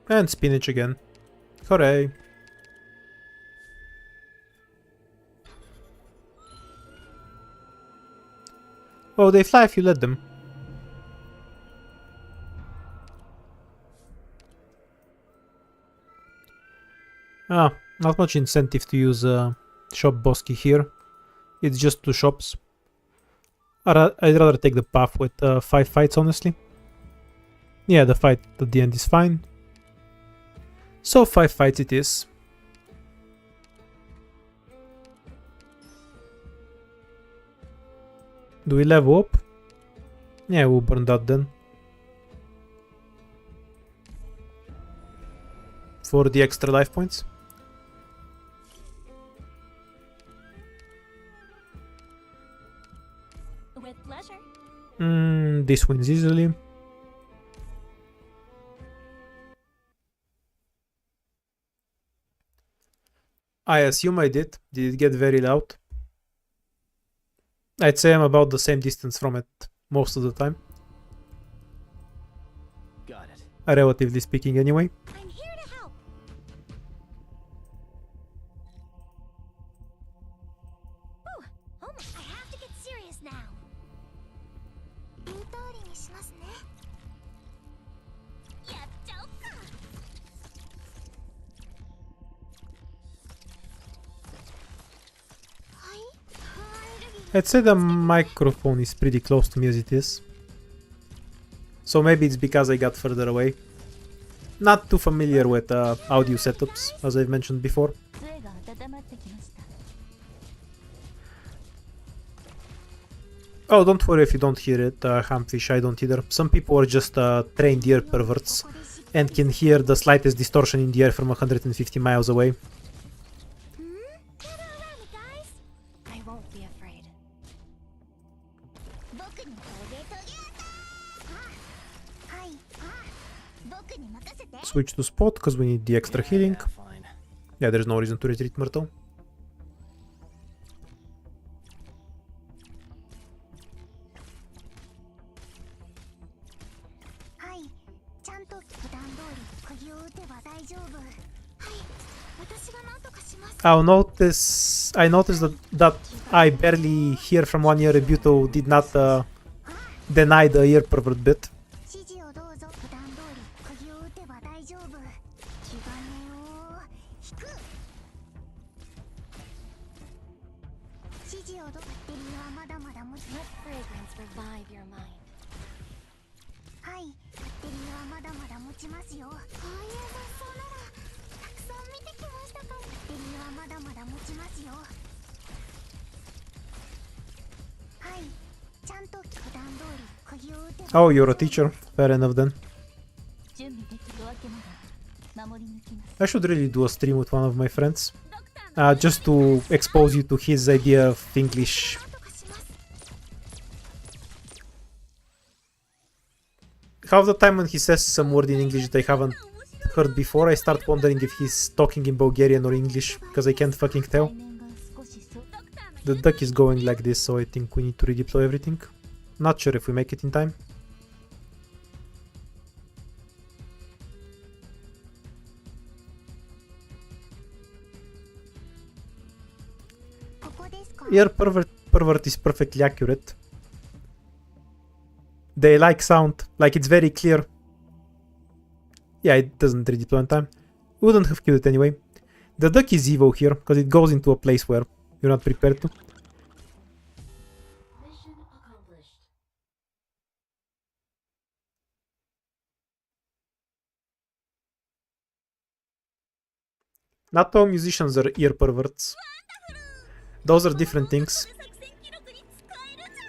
Speaker 1: And spinach again. Hooray! Oh, they fly if you let them. Ah, not much incentive to use Shop Bosky here. It's just 2 shops. I'd rather take the path with 5 fights, honestly. Yeah, the fight at the end is fine. So 5 fights it is. Do we level up? Yeah, we'll burn that then. For the extra life points.
Speaker 7: With pleasure.
Speaker 1: This wins easily. I assume I did. Did it get very loud? I'd say I'm about the same distance from it most of the time.
Speaker 2: Got it.
Speaker 1: Relatively speaking, anyway.
Speaker 3: I'm here to help. Ooh, almost. I have to get serious now. 言う通りにしますね。やっちゃおっか。はい。
Speaker 1: I'd say the microphone is pretty close to me as it is. So maybe it's because I got further away. Not too familiar with audio setups, as I've mentioned before.
Speaker 7: 杖が温まってきました。
Speaker 1: Oh, don't worry if you don't hear it, Hamfish, I don't either. Some people are just trained ear perverts and can hear the slightest distortion in the air from 150 miles away.
Speaker 3: Gather around me, guys.
Speaker 4: I won't be afraid.
Speaker 3: 僕にこれでとげた。はい。僕に任せて。
Speaker 1: Switch to spot, because we need the extra healing.
Speaker 2: Yeah, fine.
Speaker 1: Yeah, there's no reason to retreat Myrtle.
Speaker 3: はい。ちゃんと普段通り釘を打てば大丈夫。はい。私が何とかします。
Speaker 1: I noticed that I barely hear from 1 year Rebuto did not deny the ear pervert bit.
Speaker 3: 指示をどうぞ。普段通り釘を打てば大丈夫。気兼ねを引く。指示をどう。バッテリーはまだまだ持ち。
Speaker 4: Let fragrance revive your mind.
Speaker 3: はい。バッテリーはまだまだ持ちますよ。こういう雑草ならたくさん見てきましたから。バッテリーはまだまだ持ちますよ。はい。ちゃんと普段通り釘を打てば。
Speaker 1: Oh, you're a teacher. Fair enough then.
Speaker 7: 準備できるわけまで守り抜きます。
Speaker 1: I should really do a stream with one of my friends. Just to expose you to his idea of English.
Speaker 3: 何とかします。
Speaker 1: Half the time when he says some word in English that I haven't heard before, I start wondering if he's talking in Bulgarian or English, because I can't fucking tell.
Speaker 7: 海面が少しそ
Speaker 1: The duck is going like this, so I think we need to redeploy everything. Not sure if we make it in time.
Speaker 3: ここですか。
Speaker 1: Ear pervert is perfectly accurate. They like sound, like it's very clear. Yeah, it doesn't redeploy in time. Wouldn't have killed it anyway. The duck is evil here, because it goes into a place where you're not prepared to.
Speaker 4: Mission accomplished.
Speaker 1: Not all musicians are ear perverts. Those are different things.
Speaker 3: 作戦記録に使えるじ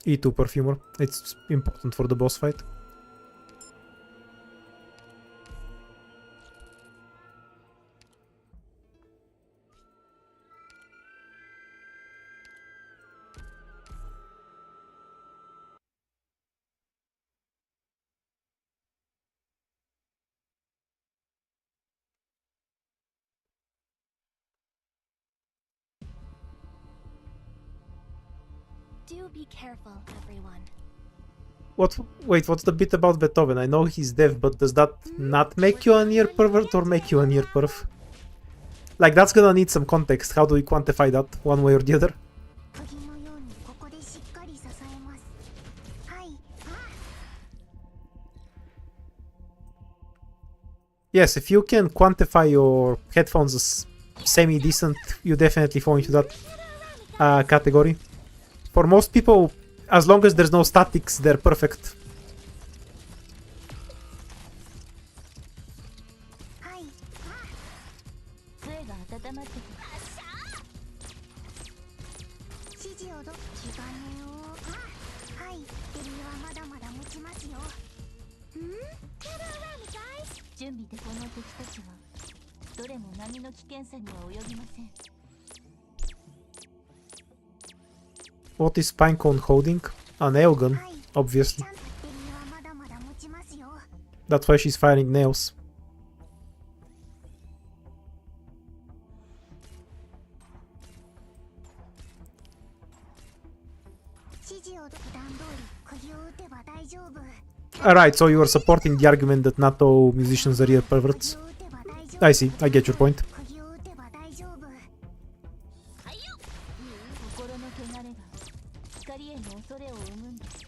Speaker 3: ゃん。
Speaker 1: E2 perfumer. It's important for the boss fight.
Speaker 4: Do be careful, everyone.
Speaker 1: What? Wait, what's the bit about Beethoven? I know he's deaf, but does that not make you an ear pervert or make you an ear perv? Like, that's gonna need some context. How do we quantify that, one way or the other?
Speaker 3: 釘のようにここでしっかり支えます。はい。
Speaker 1: Yes, if you can quantify your headphones as semi-decent, you definitely fall into that category. For most people, as long as there's no statics, they're perfect.
Speaker 7: はい。杖が温まってきた。指示をど気兼ねを。はい。エリはまだまだ持ちますよ。準備でこの敵たちはどれも波の危険さには及びません。
Speaker 1: What is Pinecone holding? A nail gun, obviously.
Speaker 7: エリはまだまだ持ちますよ。
Speaker 1: That's why she's firing nails.
Speaker 7: 指示を普段通り釘を打てば大丈夫。
Speaker 1: Alright, so you are supporting the argument that not all musicians are real perverts.
Speaker 7: 釘を打てば大丈夫。
Speaker 1: I see, I get your point.
Speaker 7: 釘を打てば大丈夫。心の汚れが光への恐れを生むんです。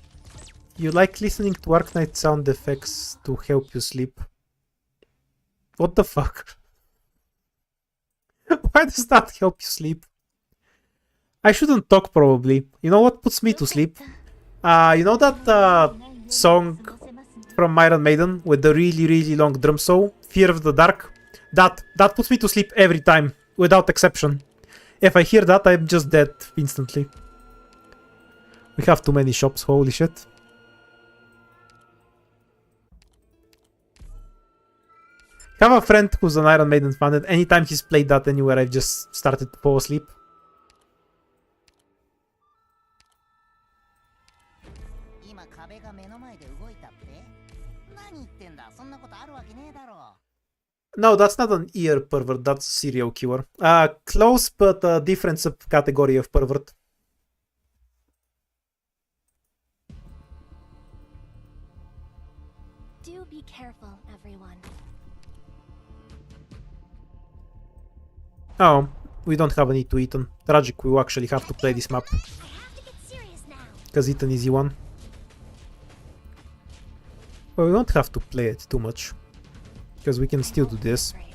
Speaker 1: You like listening to Arknight sound effects to help you sleep. What the fuck? Why does that help you sleep? I shouldn't talk probably. You know what puts me to sleep? You know that song from Iron Maiden with the really long drum solo? Fear of the Dark? That puts me to sleep every time, without exception. If I hear that, I'm just dead instantly. We have too many shops, holy shit. I have a friend who's an Iron Maiden fan, and anytime he's played that anywhere, I've just started to fall asleep.
Speaker 6: 今壁が目の前で動いたって？何言ってんだ？そんなことあるわけねえだろ。
Speaker 1: No, that's not an ear pervert, that's serial killer. Close, but a different subcategory of pervert.
Speaker 4: Do be careful, everyone.
Speaker 1: Oh, we don't have any to Ethan. Tragic, we will actually have to play this map.
Speaker 3: I have to get serious now.
Speaker 1: Because Ethan is E1. Well, we don't have to play it too much. Because we can still do this.
Speaker 4: Afraid.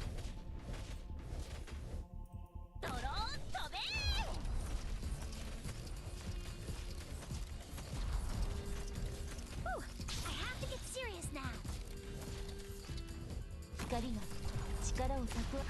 Speaker 3: Whew, I have to get serious now.
Speaker 7: 光が力を蓄え。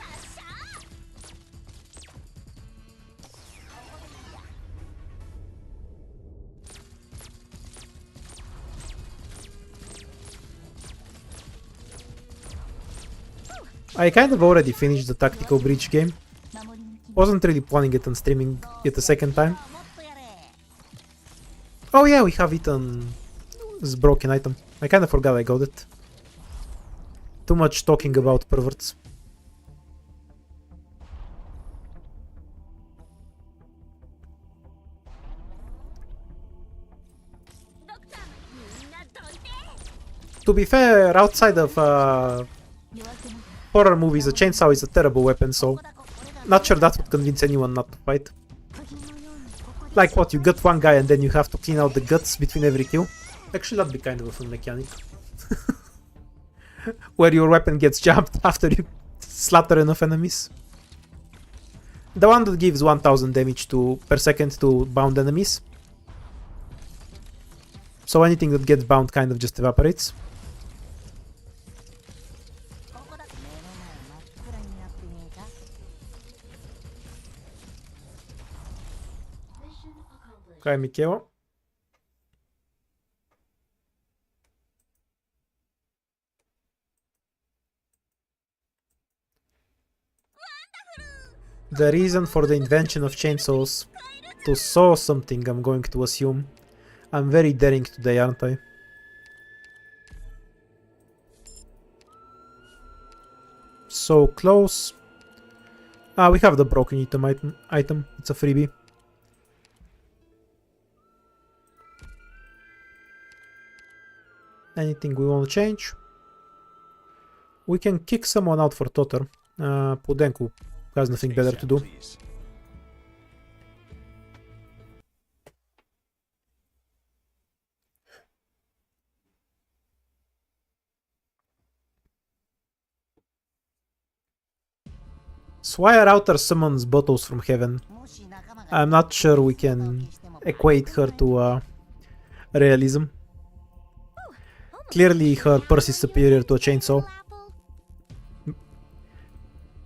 Speaker 1: I kind of already finished the tactical breach game.
Speaker 7: 守り抜き。
Speaker 1: Wasn't really planning it on streaming it a second time.
Speaker 6: もっとやれ。
Speaker 1: Oh yeah, we have Ethan's broken item. I kind of forgot I got it. Too much talking about perverts. To be fair, outside of
Speaker 7: 弱くなる。
Speaker 1: horror movies, a chainsaw is a terrible weapon, so not sure that would convince anyone not to fight.
Speaker 7: 釘のようにここで。
Speaker 1: Like what, you gut one guy and then you have to clean out the guts between every kill? Actually, that'd be kind of a fun mechanic. Where your weapon gets jumped after you slaughter enough enemies. The one that gives 1000 damage per second to bound enemies. So anything that gets bound kind of just evaporates.
Speaker 6: ここだ。目の前真っ暗になってねえか？
Speaker 4: Mission accomplished.
Speaker 1: Okay, Mikeo. The reason for the invention of chainsaws to saw something, I'm going to assume. I'm very daring today, aren't I? So close. We have the broken item. It's a freebie. Anything we want to change? We can kick someone out for Totter. Pudenku has nothing better to do.
Speaker 5: Please.
Speaker 1: Swire Router summons bottles from heaven.
Speaker 6: もし仲間が
Speaker 1: I'm not sure we can equate her to realism. Clearly her purse is superior to a chainsaw.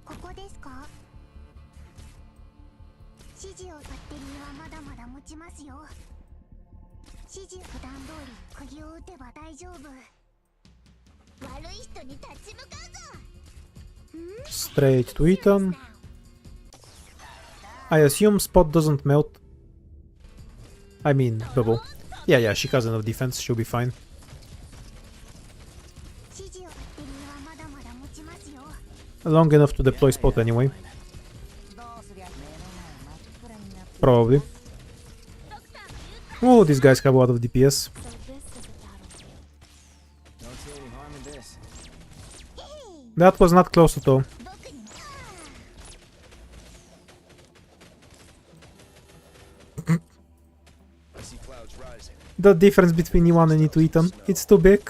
Speaker 7: ここですか？指示をバッテリーはまだまだ持ちますよ。指示普段通り釘を打てば大丈夫。悪い人に立ち向かうぞ。
Speaker 1: Straight to Ethan. I assume Spot doesn't melt. I mean, Bubble. Yeah, she has enough defense, she'll be fine.
Speaker 7: 指示をバッテリーはまだまだ持ちますよ。
Speaker 1: Long enough to deploy Spot anyway.
Speaker 6: どうすりゃ目の前真っ暗になって
Speaker 1: Probably. Oh, these guys have a lot of DPS.
Speaker 4: So this is a battlefield.
Speaker 2: Don't see any harm in this.
Speaker 1: That was not close at all.
Speaker 5: I see clouds rising.
Speaker 1: The difference between E1 and E2 Ethan, it's too big.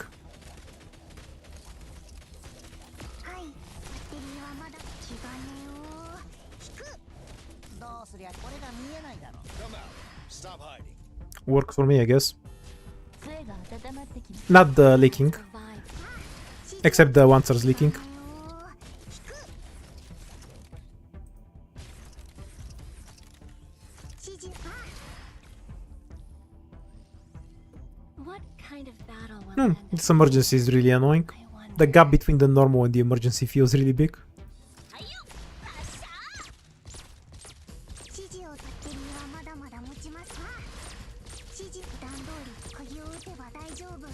Speaker 7: はい、バッテリーはまだ気がねを引く。
Speaker 6: どうすりゃこれが見えないだろ
Speaker 5: Come out. Stop hiding.
Speaker 1: Works for me, I guess.
Speaker 4: 杖が温まってきます。
Speaker 1: Not the leaking,
Speaker 4: Survive.
Speaker 1: except the Wanzer's leaking.
Speaker 7: 指示
Speaker 4: What kind of battle will
Speaker 1: Hmm,
Speaker 4: end
Speaker 1: this emergency is really annoying.
Speaker 4: I wonder.
Speaker 1: The gap between the normal and the emergency feels really big.
Speaker 7: 指示をバッテリーはまだまだ持ちますか？指示普段通り鍵を打てば大丈夫。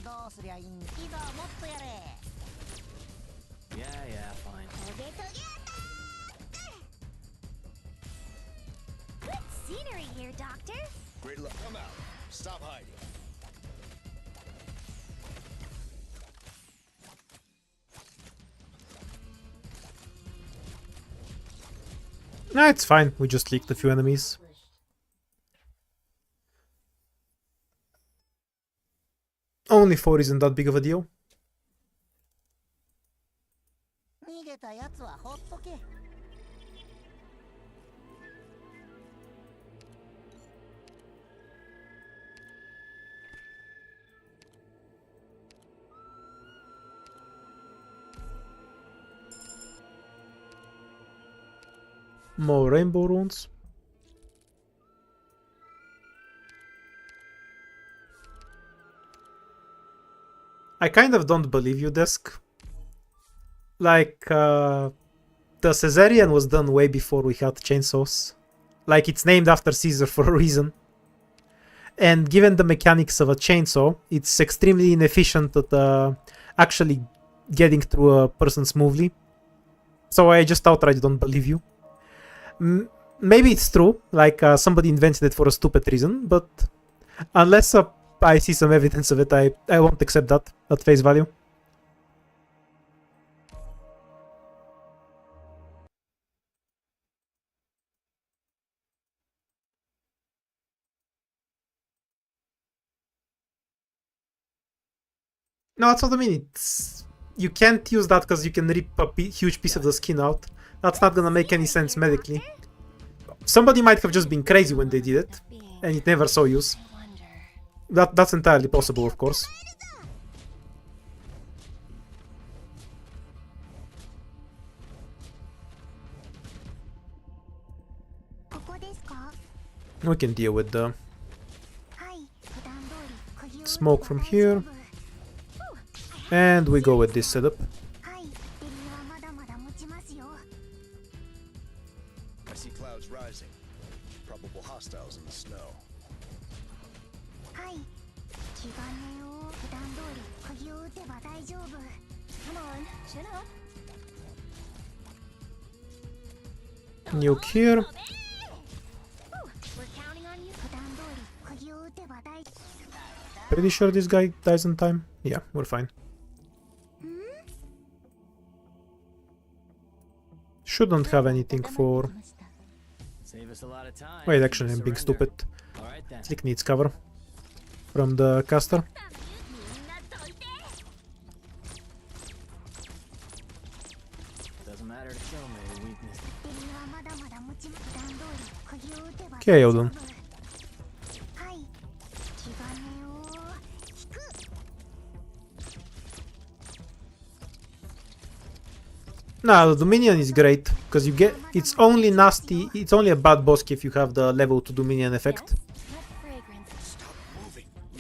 Speaker 6: どうすりゃいいんいざもっとやれ
Speaker 2: Yeah, fine.
Speaker 3: Good scenery here, Doctor.
Speaker 5: Great luck. Come out. Stop hiding.
Speaker 1: Nah, it's fine, we just leaked a few enemies. Only 4 isn't that big of a deal.
Speaker 6: 逃げたやつはほっとけ
Speaker 1: More rainbow runes. I kind of don't believe you, Desk. Like, the Caesarian was done way before we had chainsaws. Like, it's named after Caesar for a reason. And given the mechanics of a chainsaw, it's extremely inefficient at actually getting through a person smoothly. So I just outright don't believe you. Maybe it's true, like somebody invented it for a stupid reason, but unless I see some evidence of it, I won't accept that at face value. No, that's what I mean. You can't use that because you can rip a huge piece of the skin out. That's not gonna make any sense medically. Somebody might have just been crazy when they did it, and it never saw use.
Speaker 4: I wonder.
Speaker 1: That's entirely possible, of course. We can deal with the smoke from here. And we go with this setup.
Speaker 5: I see clouds rising. Probable hostiles in the snow.
Speaker 4: Come on, chin up.
Speaker 1: Nuke here.
Speaker 3: We're counting on you.
Speaker 1: Pretty sure this guy dies on time. Yeah, we're fine. Shouldn't have anything for...
Speaker 2: Save us a lot of time.
Speaker 1: Wait, actually, I'm being stupid.
Speaker 2: All right then.
Speaker 1: Slick needs cover from the caster. KO then.
Speaker 7: はい、気兼ねを引く。
Speaker 1: Nah, the Dominion is great, because you get... It's only nasty, it's only a bad boss if you have the level to Dominion effect.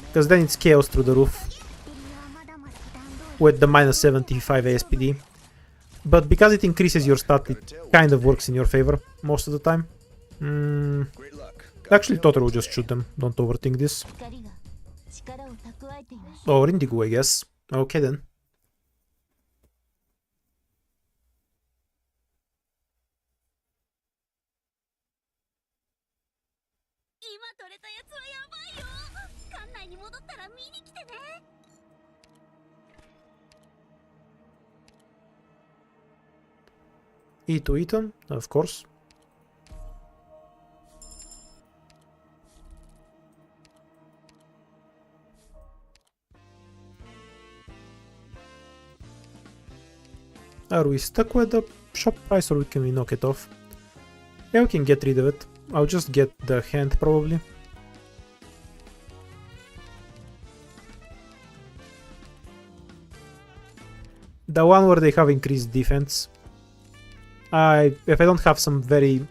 Speaker 1: Because then it's chaos through the roof. With the minus 75 ASPD. But because it increases your stat, it kind of works in your favor most of the time.
Speaker 5: Great luck.
Speaker 1: Actually, Totoro will just shoot them, don't overthink this. Or Indigo, I guess. Okay then.
Speaker 3: 今取れたやつはやばいよ。館内に戻ったら見に来てね。
Speaker 1: E to Ethan, of course. Are we stuck with the shop price or can we knock it off? Yeah, we can get rid of it. I'll just get the hand probably. The one where they have increased defense. If I don't have some very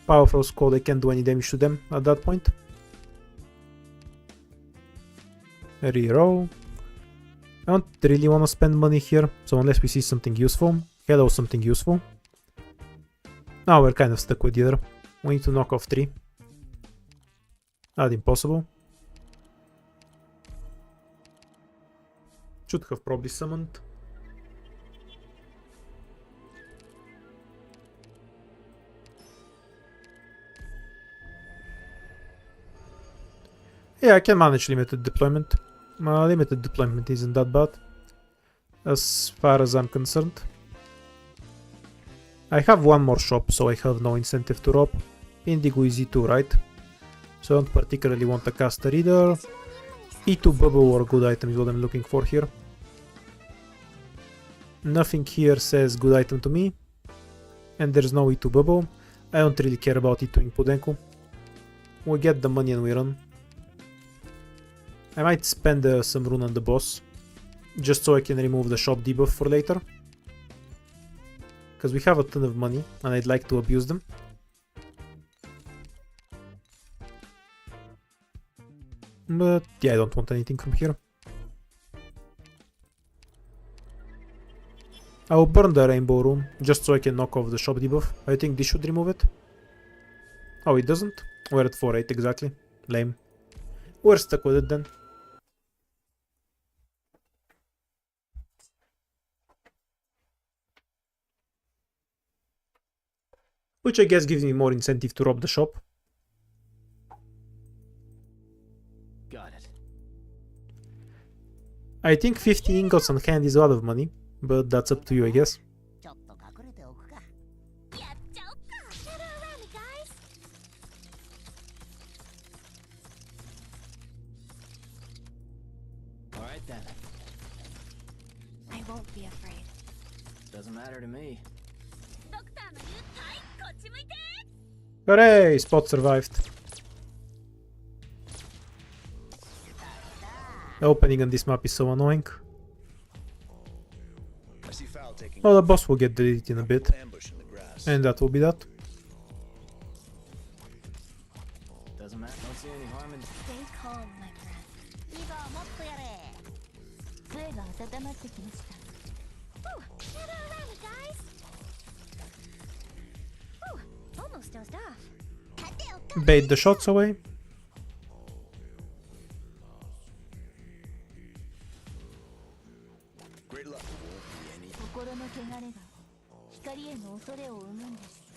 Speaker 1: powerful squad, I can't do any damage to them at that point. Reroll. I don't really want to spend money here, so unless we see something useful. Hello, something useful. Now we're kind of stuck with either. We need to knock off 3. Not impossible. Should have probably summoned. Yeah, I can manage limited deployment. Limited deployment isn't that bad, as far as I'm concerned. I have one more shop, so I have no incentive to rob. Indigo is E2, right? So I don't particularly want a caster either. E2 bubble or good item is what I'm looking for here. Nothing here says good item to me. And there's no E2 bubble. I don't really care about E2 in Pudenku. We get the money and we run. I might spend some rune on the boss, just so I can remove the shop debuff for later. Because we have a ton of money, and I'd like to abuse them. But yeah, I don't want anything from here. I will burn the rainbow rune, just so I can knock off the shop debuff. I think this should remove it. Oh, it doesn't? We're at 4-8 exactly. Lame. We're stuck with it then. Which I guess gives me more incentive to rob the shop.
Speaker 2: Got it.
Speaker 1: I think 50 ingots on hand is a lot of money, but that's up to you, I guess.
Speaker 6: ちょっと隠れておくか。
Speaker 3: やっちゃおっか。Gather around me, guys.
Speaker 2: All right then.
Speaker 4: I won't be afraid.
Speaker 2: Doesn't matter to me.
Speaker 3: ドクターの言うたい、こっち向いて。
Speaker 1: Hooray! Spot survived. The opening on this map is so annoying.
Speaker 5: I see foul taking
Speaker 1: Oh, the boss will get deleted in a bit.
Speaker 5: ambush in the grass.
Speaker 1: And that will be that.
Speaker 2: Doesn't matter. Don't see any harm in.
Speaker 4: Stay calm, my friend.
Speaker 6: いいぞ、もっとやれ。
Speaker 4: 杖が温まってきました。
Speaker 3: Ooh, gather around me, guys. Ooh, almost dozed off.
Speaker 6: 盾をか
Speaker 1: Bait the shots away.
Speaker 5: Great luck won't be any.
Speaker 4: 心の汚れが光への恐れを生むんです。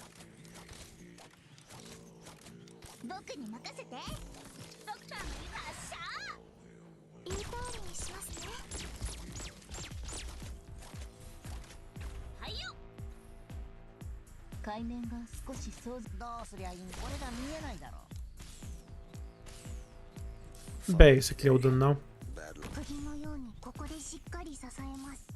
Speaker 6: 僕に任せて。
Speaker 3: ドクターの言う発射。
Speaker 7: いい通りにしますね。
Speaker 3: はいよ。
Speaker 4: 海面が少し想像。
Speaker 6: どうすりゃいいんこれが見えないだろう。
Speaker 1: Basically all done now.
Speaker 5: Bad luck.
Speaker 7: 釘のようにここでしっかり支えます。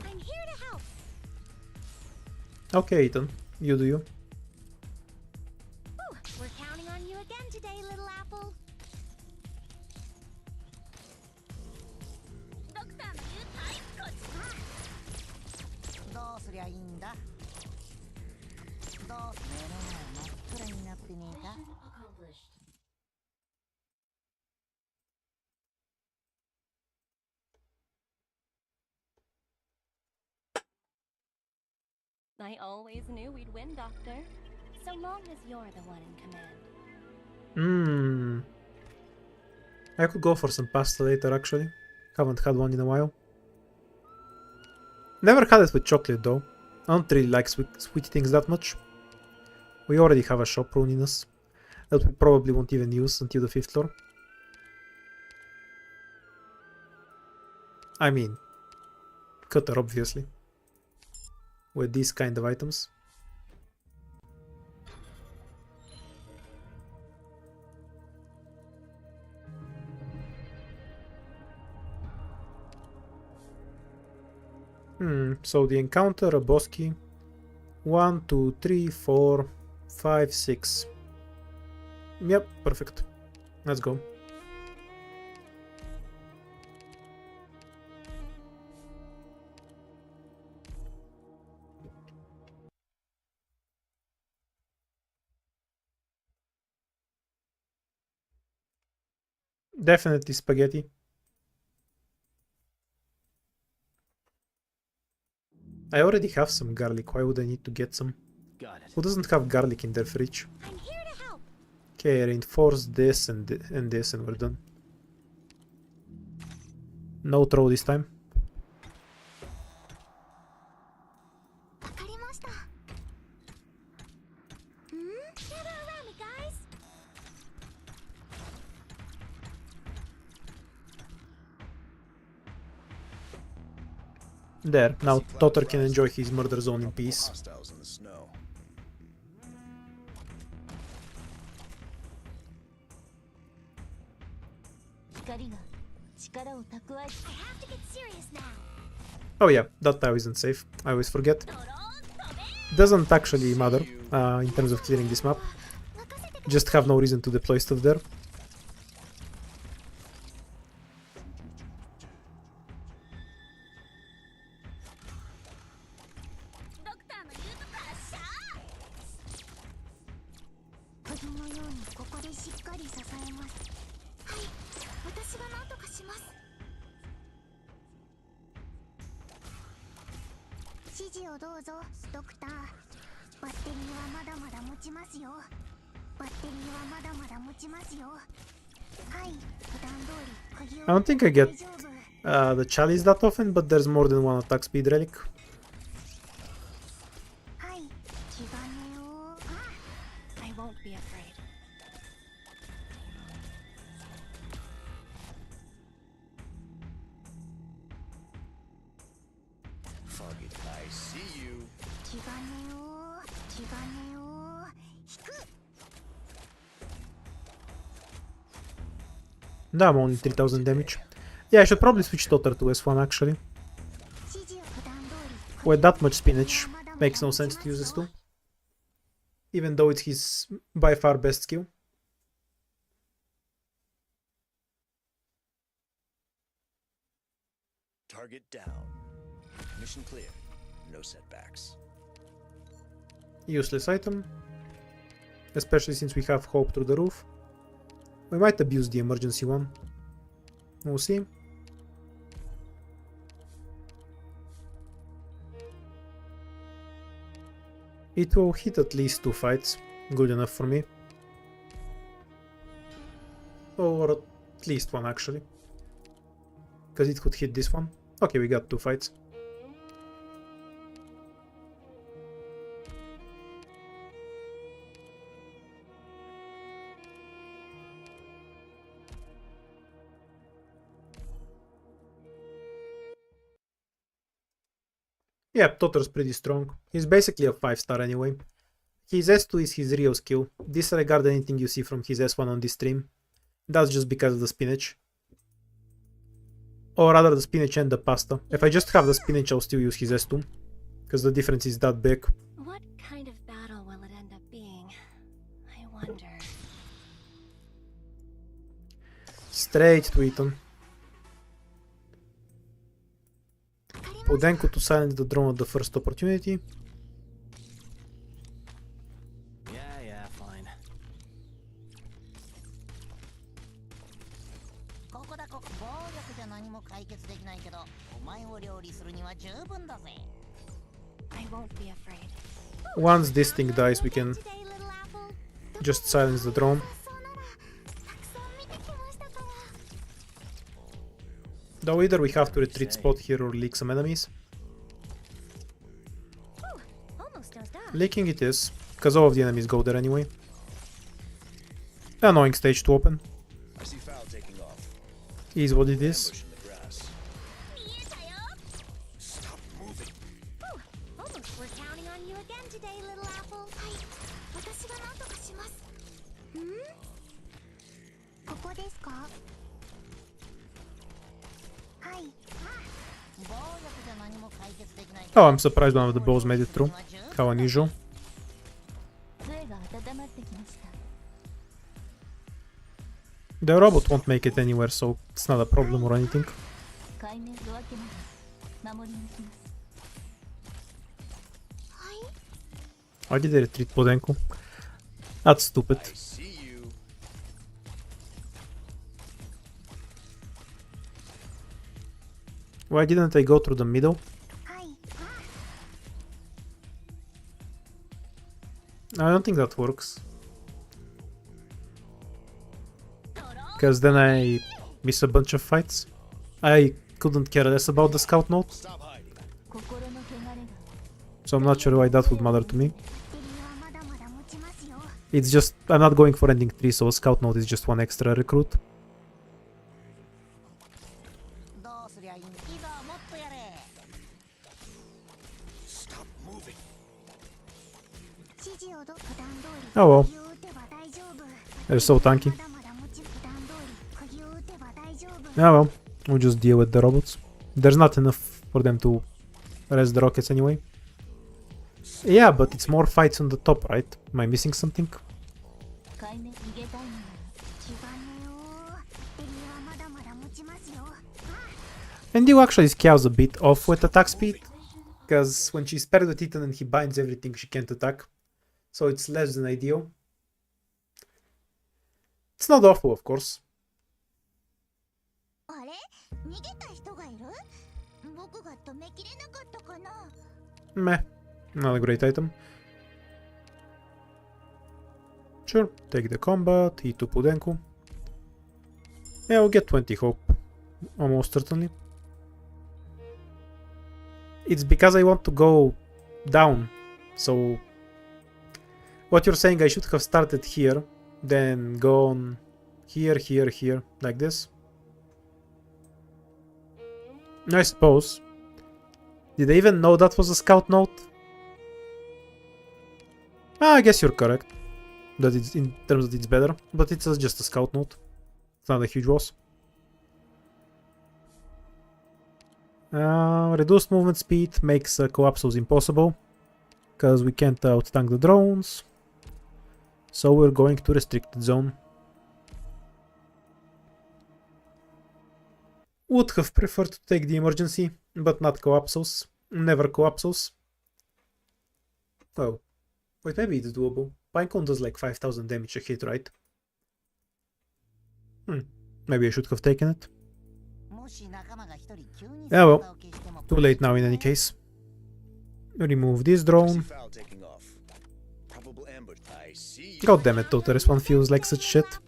Speaker 3: I'm here to help.
Speaker 1: Okay, Ethan. You do you.
Speaker 3: Ooh, we're counting on you again today, little apple. Doctor,
Speaker 6: どうすりゃいいんだ。どう目の前真っ暗になってねえか。
Speaker 4: I always knew we'd win, Doctor. So long as you're the one in command.
Speaker 1: I could go for some pasta later, actually. Haven't had one in a while. Never had it with chocolate, though. I don't really like sweet things that much. We already have a shop ruining us that we probably won't even use until the 5th floor. I mean, cutter, obviously. With these kind of items. So the encounter, a boss key. 1, 2, 3, 4, 5, 6. Yep, perfect. Let's go. Definitely spaghetti. I already have some garlic, why would I need to get some?
Speaker 2: Got it.
Speaker 1: Who doesn't have garlic in their fridge?
Speaker 3: I'm here to help.
Speaker 1: Okay, reinforce this and this and we're done. No throw this time.
Speaker 7: わかりました。
Speaker 3: Gather around me, guys.
Speaker 1: There, now Totter can enjoy his murder zone in peace.
Speaker 5: Hostiles in the snow.
Speaker 3: I have to get serious now.
Speaker 1: Oh yeah, that tile isn't safe. I always forget. Doesn't actually matter in terms of clearing this map. Just have no reason to deploy stuff there.
Speaker 3: Doctor の言うとこはシャー。
Speaker 7: 釘のようにここでしっかり支えます。はい、私が何とかします。指示をどうぞ、ドクター。バッテリーはまだまだ持ちますよ。バッテリーはまだまだ持ちますよ。はい、普段通り釘を
Speaker 1: I don't think I get
Speaker 7: 大丈夫。
Speaker 1: the chalice that often, but there's more than one attack speed relic.
Speaker 7: はい、気兼ねを。
Speaker 4: I won't be afraid.
Speaker 5: Fuck it, I see you.
Speaker 7: 気兼ねを。気兼ねを。引く。
Speaker 1: No, I'm only 3000 damage. Yeah, I should probably switch Totter to S1 actually.
Speaker 7: 指示を普段通り。
Speaker 1: With that much spinach, makes no sense to use this too. Even though it's his by far best skill.
Speaker 5: Target down. Mission clear. No setbacks.
Speaker 1: Useless item. Especially since we have hope through the roof. We might abuse the emergency one. We'll see. It will hit at least 2 fights. Good enough for me. Or at least one actually. Because it could hit this one. Okay, we got 2 fights. Yeah, Totter's pretty strong. He's basically a 5-star anyway. His S2 is his real skill. Disregard anything you see from his S1 on this stream. That's just because of the spinach. Or rather the spinach and the pasta. If I just have the spinach, I'll still use his S2. Because the difference is that big. Straight to Eton. Podenko to silence the drone at the first opportunity.
Speaker 2: Yeah, fine.
Speaker 6: ここだここ。暴力じゃ何も解決できないけど、お前を料理するには十分だぜ。
Speaker 4: I won't be afraid.
Speaker 1: Once this thing dies, we can
Speaker 3: Today, little apple.
Speaker 1: just silence the drone.
Speaker 3: そうならたくさん見てきましたから。
Speaker 1: Though either we have to retreat spot here or leak some enemies.
Speaker 3: Almost dozed off.
Speaker 1: Leaking it is, because all of the enemies go there anyway. Annoying stage to open.
Speaker 5: I see foul taking off.
Speaker 1: Is what it is.
Speaker 5: Ambush in the grass.
Speaker 3: 見えたよ。
Speaker 5: Stop moving.
Speaker 3: Almost. We're counting on you again today, little apple. はい。私が何とかします。
Speaker 7: ここですか？はい。
Speaker 6: 暴力じゃ何も解決できないけど。
Speaker 1: Oh, I'm surprised one of the bows made it through. How unusual.
Speaker 4: 杖が温まってきました。
Speaker 1: The robot won't make it anywhere, so it's not a problem or anything.
Speaker 4: 海面と分けながら守り抜きます。
Speaker 1: Why did they retreat Podenko? That's stupid.
Speaker 5: I see you.
Speaker 1: Why didn't I go through the middle?
Speaker 7: はい。
Speaker 1: I don't think that works. Because then I miss a bunch of fights. I couldn't care less about the scout note,
Speaker 5: Stop hiding.
Speaker 4: 心の汚れが
Speaker 1: so I'm not sure why that would matter to me.
Speaker 7: バッテリーはまだまだ持ちますよ。
Speaker 1: It's just, I'm not going for ending 3, so a scout note is just one extra recruit.
Speaker 6: どうすりゃいいんだ。いざもっとやれ。
Speaker 5: Stop moving.
Speaker 7: 指示をど普段通り
Speaker 1: Oh well,
Speaker 7: 釘を打てば大丈夫。
Speaker 1: they're so tanky.
Speaker 7: まだまだ持ち普段通り釘を打てば大丈夫。
Speaker 1: Yeah well, we'll just deal with the robots. There's not enough for them to rest the rockets anyway. Yeah, but it's more fights on the top, right? Am I missing something?
Speaker 4: 海面逃げたいのなら
Speaker 7: 気がねよ。バッテリーはまだまだ持ちますよ。
Speaker 1: And you actually scares a bit off with attack speed, because when she's paired with Titan and he binds everything, she can't attack. So it's less than ideal. It's not awful, of course.
Speaker 7: あれ？逃げた人がいる？僕が止めきれなかったかな。
Speaker 1: Meh, not a great item. Sure, take the combat, hit to Pudenku. Yeah, we'll get 20 hope, almost certainly. It's because I want to go down, so... What you're saying, I should have started here, then gone here, here, here, like this? I suppose. Did I even know that was a scout note? Ah, I guess you're correct. That it's in terms that it's better, but it's just a scout note. It's not a huge loss. Reduced movement speed makes collapsos impossible, because we can't out-tank the drones. So we're going to restricted zone. Would have preferred to take the emergency, but not collapsos. Never collapsos. Oh. Wait, maybe it's doable. Pinecone does like 5000 damage a hit, right? Maybe I should have taken it.
Speaker 6: もし仲間が一人急に
Speaker 1: Yeah, well.
Speaker 6: 姿を消しても
Speaker 1: Too late now in any case. Remove this
Speaker 5: I see
Speaker 1: drone.
Speaker 5: foul taking off. Probable ambush. I see you.
Speaker 1: God damn it, though, this one feels like such shit.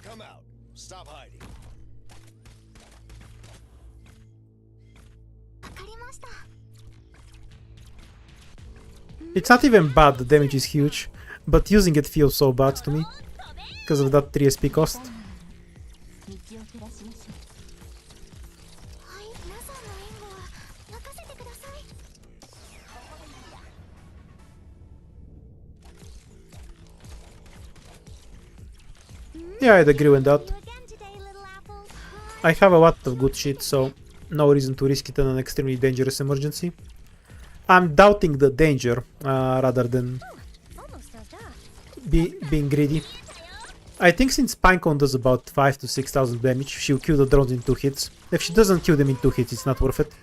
Speaker 5: Come out. Stop hiding.
Speaker 7: わかりました。
Speaker 1: It's not even bad, the damage is huge, but using it feels so bad to me, because of that 3 SP cost.
Speaker 4: 道を照らしましょう。
Speaker 7: はい、皆さんの援護は任せてください。
Speaker 1: Yeah, I'd agree with that.
Speaker 3: You again today, little apple.
Speaker 1: I have a lot of good shit, so no reason to risk it in an extremely dangerous emergency. I'm doubting the danger rather than
Speaker 3: Almost dozed off.
Speaker 1: being greedy. I think since Pinecone does about 5 to 6,000 damage, she'll kill the drones in 2 hits. If she doesn't kill them in 2 hits, it's not worth it.
Speaker 3: た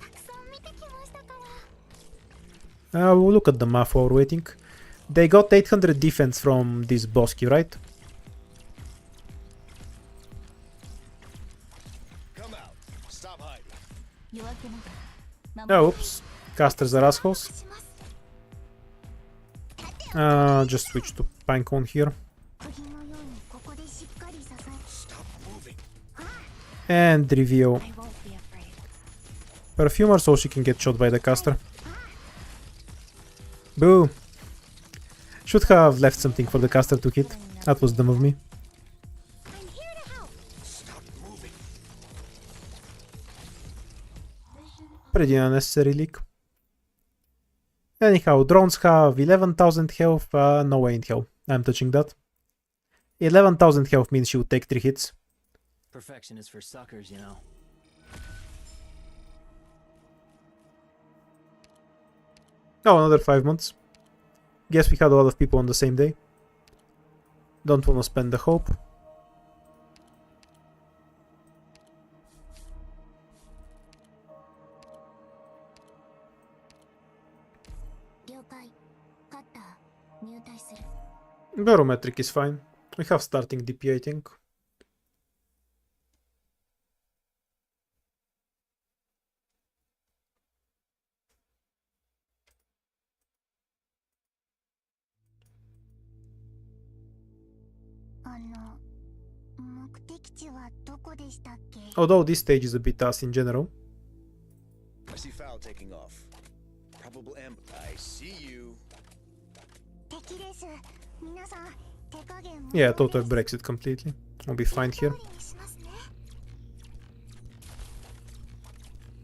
Speaker 3: くさん見てきましたから。
Speaker 1: We'll look at the math while we're waiting. They got 800 defense from this boss key, right?
Speaker 5: Come out. Stop hiding.
Speaker 4: 夜明けながら
Speaker 1: Oh, oops. Casters are assholes. Just switch to Pinecone here.
Speaker 7: 釘のようにここでしっかり支え
Speaker 5: Stop moving.
Speaker 1: And reveal
Speaker 3: I won't be afraid.
Speaker 1: Perfumer so she can get shot by the caster. Boo! Should have left something for the caster to hit. That was dumb of me.
Speaker 3: I'm here to help.
Speaker 5: Stop moving.
Speaker 1: Pretty unnecessary leak. Anyhow, drones have 11,000 health. No way in hell I'm touching that. 11,000 health means she would take 3 hits.
Speaker 2: Perfection is for suckers, you know.
Speaker 1: Oh, another 5 months. Guess we had a lot of people on the same day. Don't wanna spend the hope. Barometric is fine. We have starting DP, I think. Although this stage is a bit ass in general.
Speaker 5: I see foul taking off. Probable ambush. I see you.
Speaker 1: Yeah, total breaks it completely. I'll be fine here.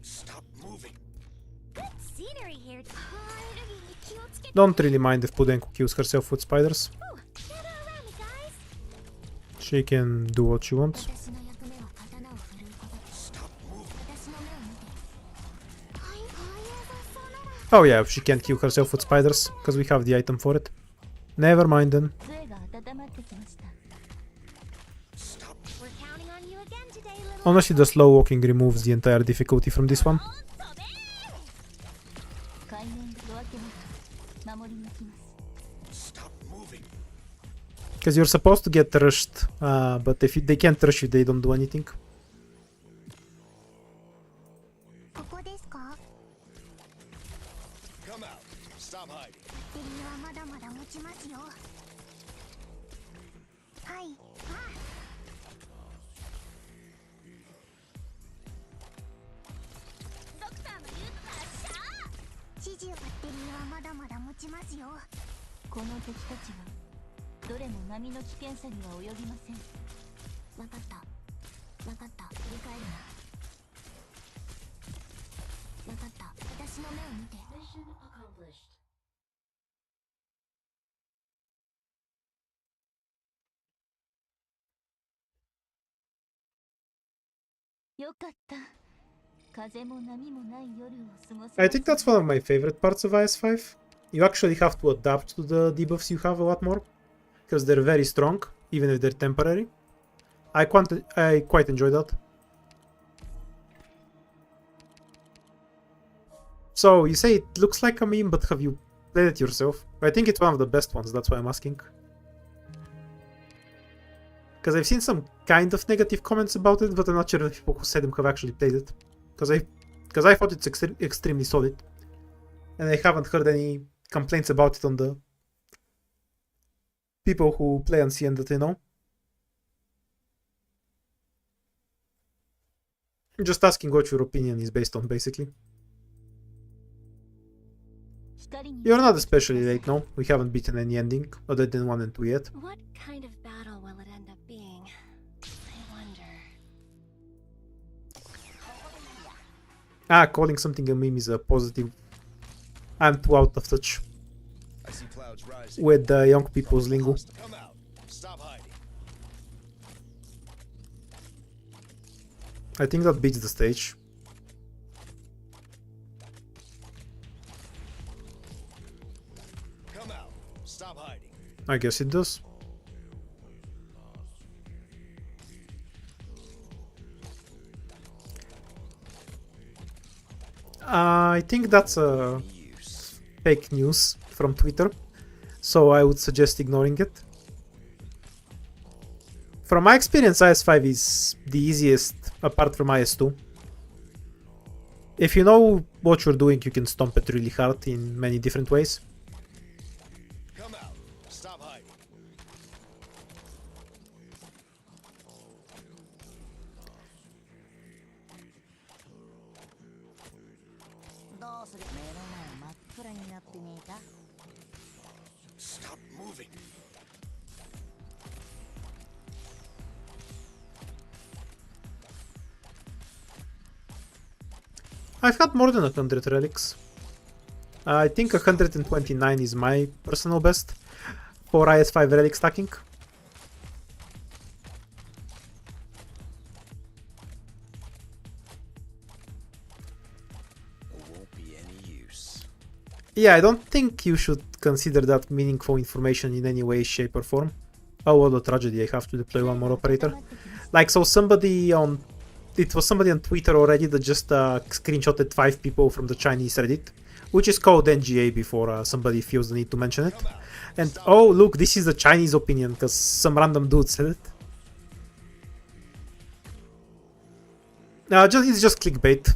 Speaker 5: Stop moving.
Speaker 3: Good scenery here.
Speaker 1: Don't really mind if Pudenko kills herself with spiders.
Speaker 3: Ooh, gather around me, guys.
Speaker 1: She can do what she wants.
Speaker 5: Stop moving.
Speaker 1: Oh yeah, she can't kill herself with spiders, because we have the item for it. Never mind then.
Speaker 4: 杖が温まってきました
Speaker 5: Stop.
Speaker 3: We're counting on you again today, little.
Speaker 1: Honestly, the slow walking removes the entire difficulty from this one.
Speaker 4: 海面夜明けながら守りに来ます
Speaker 5: Stop moving.
Speaker 1: Because you're supposed to get rushed, but if they can't rush you, they don't do anything.
Speaker 7: ここですか
Speaker 5: Come out. Stop hiding.
Speaker 7: バッテリーはまだまだ持ちますよはい
Speaker 3: ドクターの言うと達者。
Speaker 7: 指示バッテリーはまだまだ持ちますよ
Speaker 4: この敵たちはどれも波の危険さには及びません
Speaker 7: わかったわかった振り返るなわかった私の目を見て
Speaker 4: よかった風も波もない夜を過ごせ
Speaker 1: I think that's one of my favorite parts of IS5. You actually have to adapt to the debuffs you have a lot more, because they're very strong, even if they're temporary. I quite enjoy that. So, you say it looks like a meme, but have you played it yourself? I think it's one of the best ones, that's why I'm asking. Because I've seen some kind of negative comments about it, but I'm not sure if people who said them have actually played it. Because I thought it's extremely solid. And I haven't heard any complaints about it on the people who play on CN that I know. Just asking what your opinion is based on, basically.
Speaker 4: 光に
Speaker 1: You're not especially late, no? We haven't beaten any ending, other than 1 and 2 yet.
Speaker 3: What kind of battle will it end up being? I wonder.
Speaker 1: Ah, calling something a meme is a positive. I'm too out of touch
Speaker 5: I see clouds rising.
Speaker 1: with the young people's lingo.
Speaker 5: Come out. Stop hiding.
Speaker 1: I think that beats the stage. I guess it does. I think that's fake news from Twitter, so I would suggest ignoring it. From my experience, IS-5 is the easiest apart from IS-2. If you know what you're doing, you can stomp it really hard in many different ways.
Speaker 5: Come out. Stop hiding. Stop moving.
Speaker 1: I've had more than 100 relics. I think 129 is my personal best for IS-5 relic stacking.
Speaker 5: Won't be any use.
Speaker 1: Yeah, I don't think you should consider that meaningful information in any way, shape or form. Oh, what a tragedy, I have to deploy one more operator. Like, so somebody on... It was somebody on Twitter already that just screenshotted 5 people from the Chinese Reddit, which is called NGA before somebody feels the need to mention it. And oh, look, this is the Chinese opinion, because some random dude said it. It's just clickbait.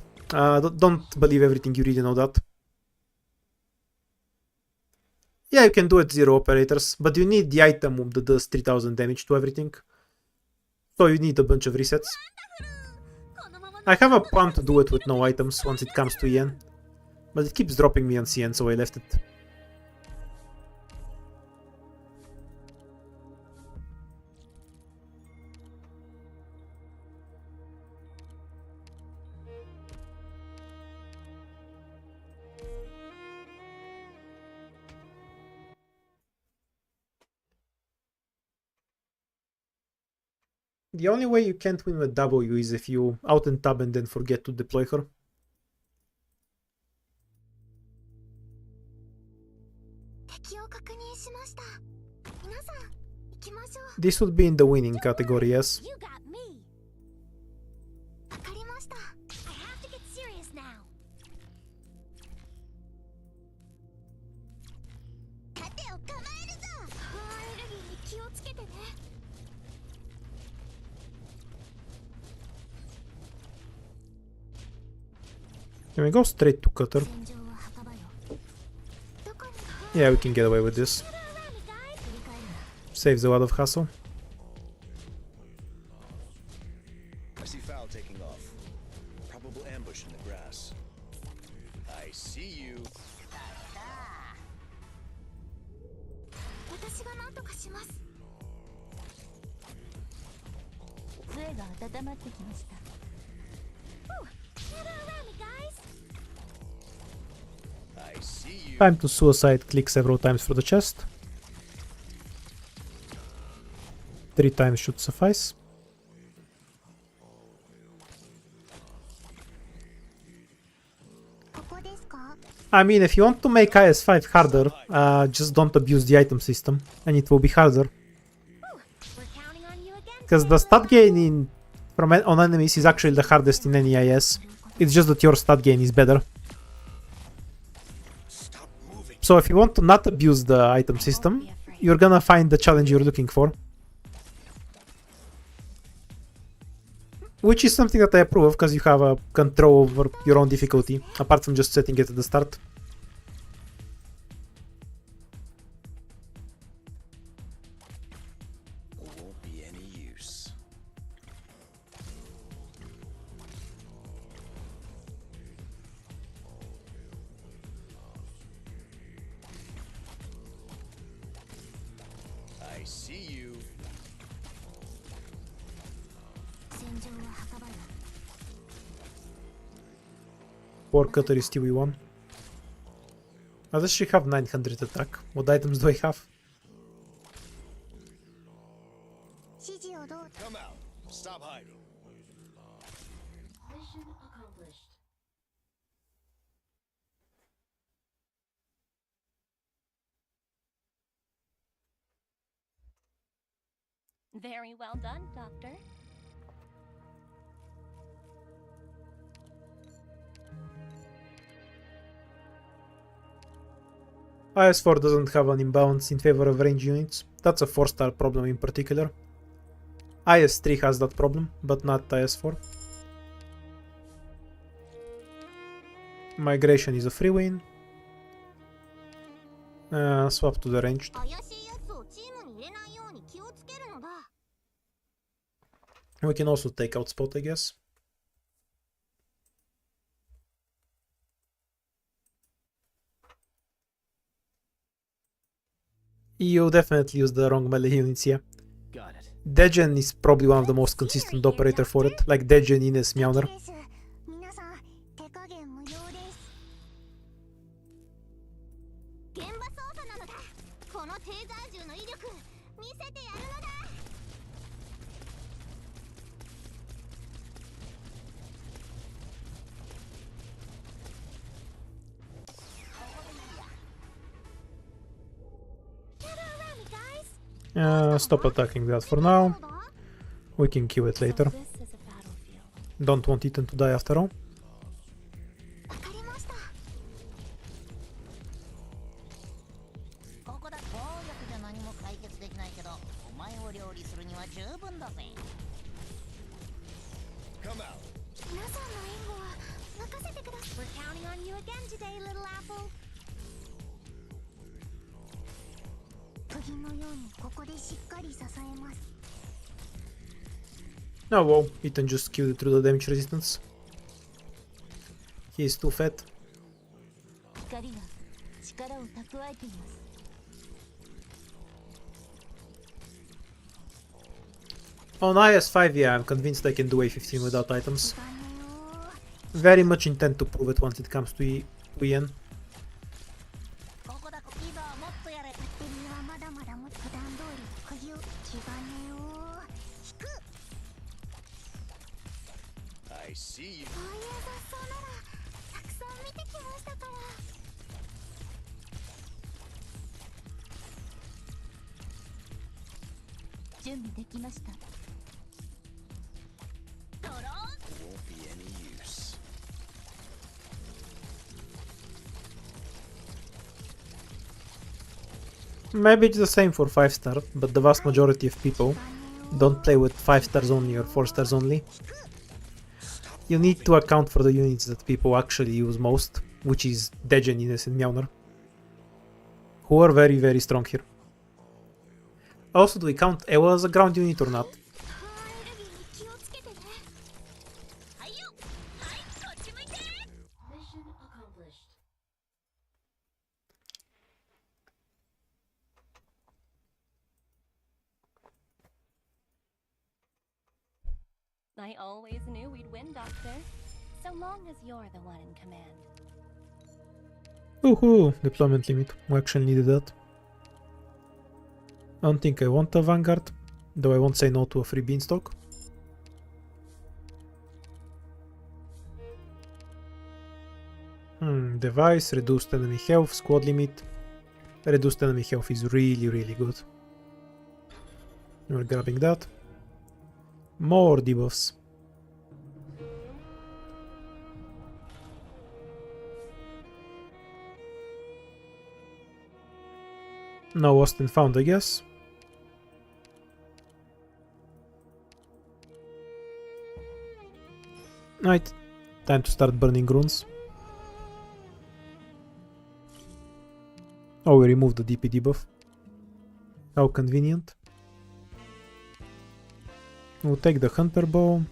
Speaker 1: Don't believe everything you read and all that. Yeah, you can do it 0 operators, but you need the item that does 3000 damage to everything. So you need a bunch of resets. I have a plan to do it with no items once it comes to EN, but it keeps dropping me on CN, so I left it. The only way you can't win with W is if you out and tab and then forget to deploy her. This would be in the winning category, yes.
Speaker 3: You got me. I have to get serious now.
Speaker 1: Can we go straight to cutter? Yeah, we can get away with this. Saves a lot of hassle.
Speaker 5: I see Fowl taking off. Probable ambush in the grass. I see you. I see you.
Speaker 1: Time to suicide click several times for the chest. 3 times should suffice. I mean, if you want to make IS-5 harder, just don't abuse the item system, and it will be harder. Because the stat gain on enemies is actually the hardest in any IS. It's just that your stat gain is better. So if you want to not abuse the item system, you're gonna find the challenge you're looking for. Which is something that I approve of, because you have a control over your own difficulty, apart from just setting it at the start.
Speaker 5: Won't be any use. I see you.
Speaker 1: Poor cutter is TB1. Now does she have 900 attack? What items do I have?
Speaker 5: Come out. Stop hiding.
Speaker 4: Very well done, Doctor.
Speaker 1: IS-4 doesn't have an imbalance in favor of range units. That's a 4-star problem in particular. IS-3 has that problem, but not IS-4. Migration is a free win. Swap to the ranged.
Speaker 7: 怪しいやつをチームに入れないように気をつけるのだ。
Speaker 1: We can also take out spot, I guess. You definitely used the wrong melee units here.
Speaker 2: Got it.
Speaker 1: Degen is probably one of the most consistent operator for it, like Degen, Ines, Meowner.
Speaker 7: です。皆さん、手加減無料です。現場操作なのだ。このテーザー銃の威力、見せてやるのだ。
Speaker 1: Stop attacking that for now. We can kill it later.
Speaker 4: This is a battlefield.
Speaker 1: Don't want Ethan to die after all.
Speaker 7: わかりました。ここだ。暴力じゃ何も解決できないけど、お前を料理するには十分だぜ。
Speaker 5: Come out.
Speaker 7: 皆さんの援護は任せてください。
Speaker 3: We're counting on you again today, little apple.
Speaker 7: 釘のようにここでしっかり支えます。
Speaker 1: Oh wow, Ethan just killed it through the damage resistance. He is too fat.
Speaker 7: 光が力を蓄えています。
Speaker 1: On IS-5, yeah, I'm convinced I can do A15 without items.
Speaker 7: 残念よ。
Speaker 1: Very much intend to prove it once it comes to EN.
Speaker 7: ここだ。いざもっとやれ。バッテリーはまだまだもっと普段通り釘を気兼ねを引く。
Speaker 5: I see you.
Speaker 7: そういう雑草ならたくさん見てきましたから。準備できました。
Speaker 5: Won't be any use.
Speaker 1: Maybe it's the same for 5-star, but the vast majority of people don't play with 5 stars only or 4 stars only. You need to account for the units that people actually use most, which is Degen, Ines, and Meowner, who are very, very strong here. Also, do we count Ewa as a ground unit or not?
Speaker 7: アレルギーに気をつけてね。はいよ。はい、こっち向いて。
Speaker 4: Mission accomplished. I always knew we'd win, Doctor. So long as you're the one in command.
Speaker 1: Woohoo! Deployment limit. We actually needed that. I don't think I want a Vanguard, though I won't say no to a free beanstalk. Device, reduced enemy health, squad limit. Reduced enemy health is really, really good. We're grabbing that. More debuffs. No Austin found, I guess. Right, time to start burning runes. Oh, we removed the DP debuff. How convenient. We'll take the hunter bow.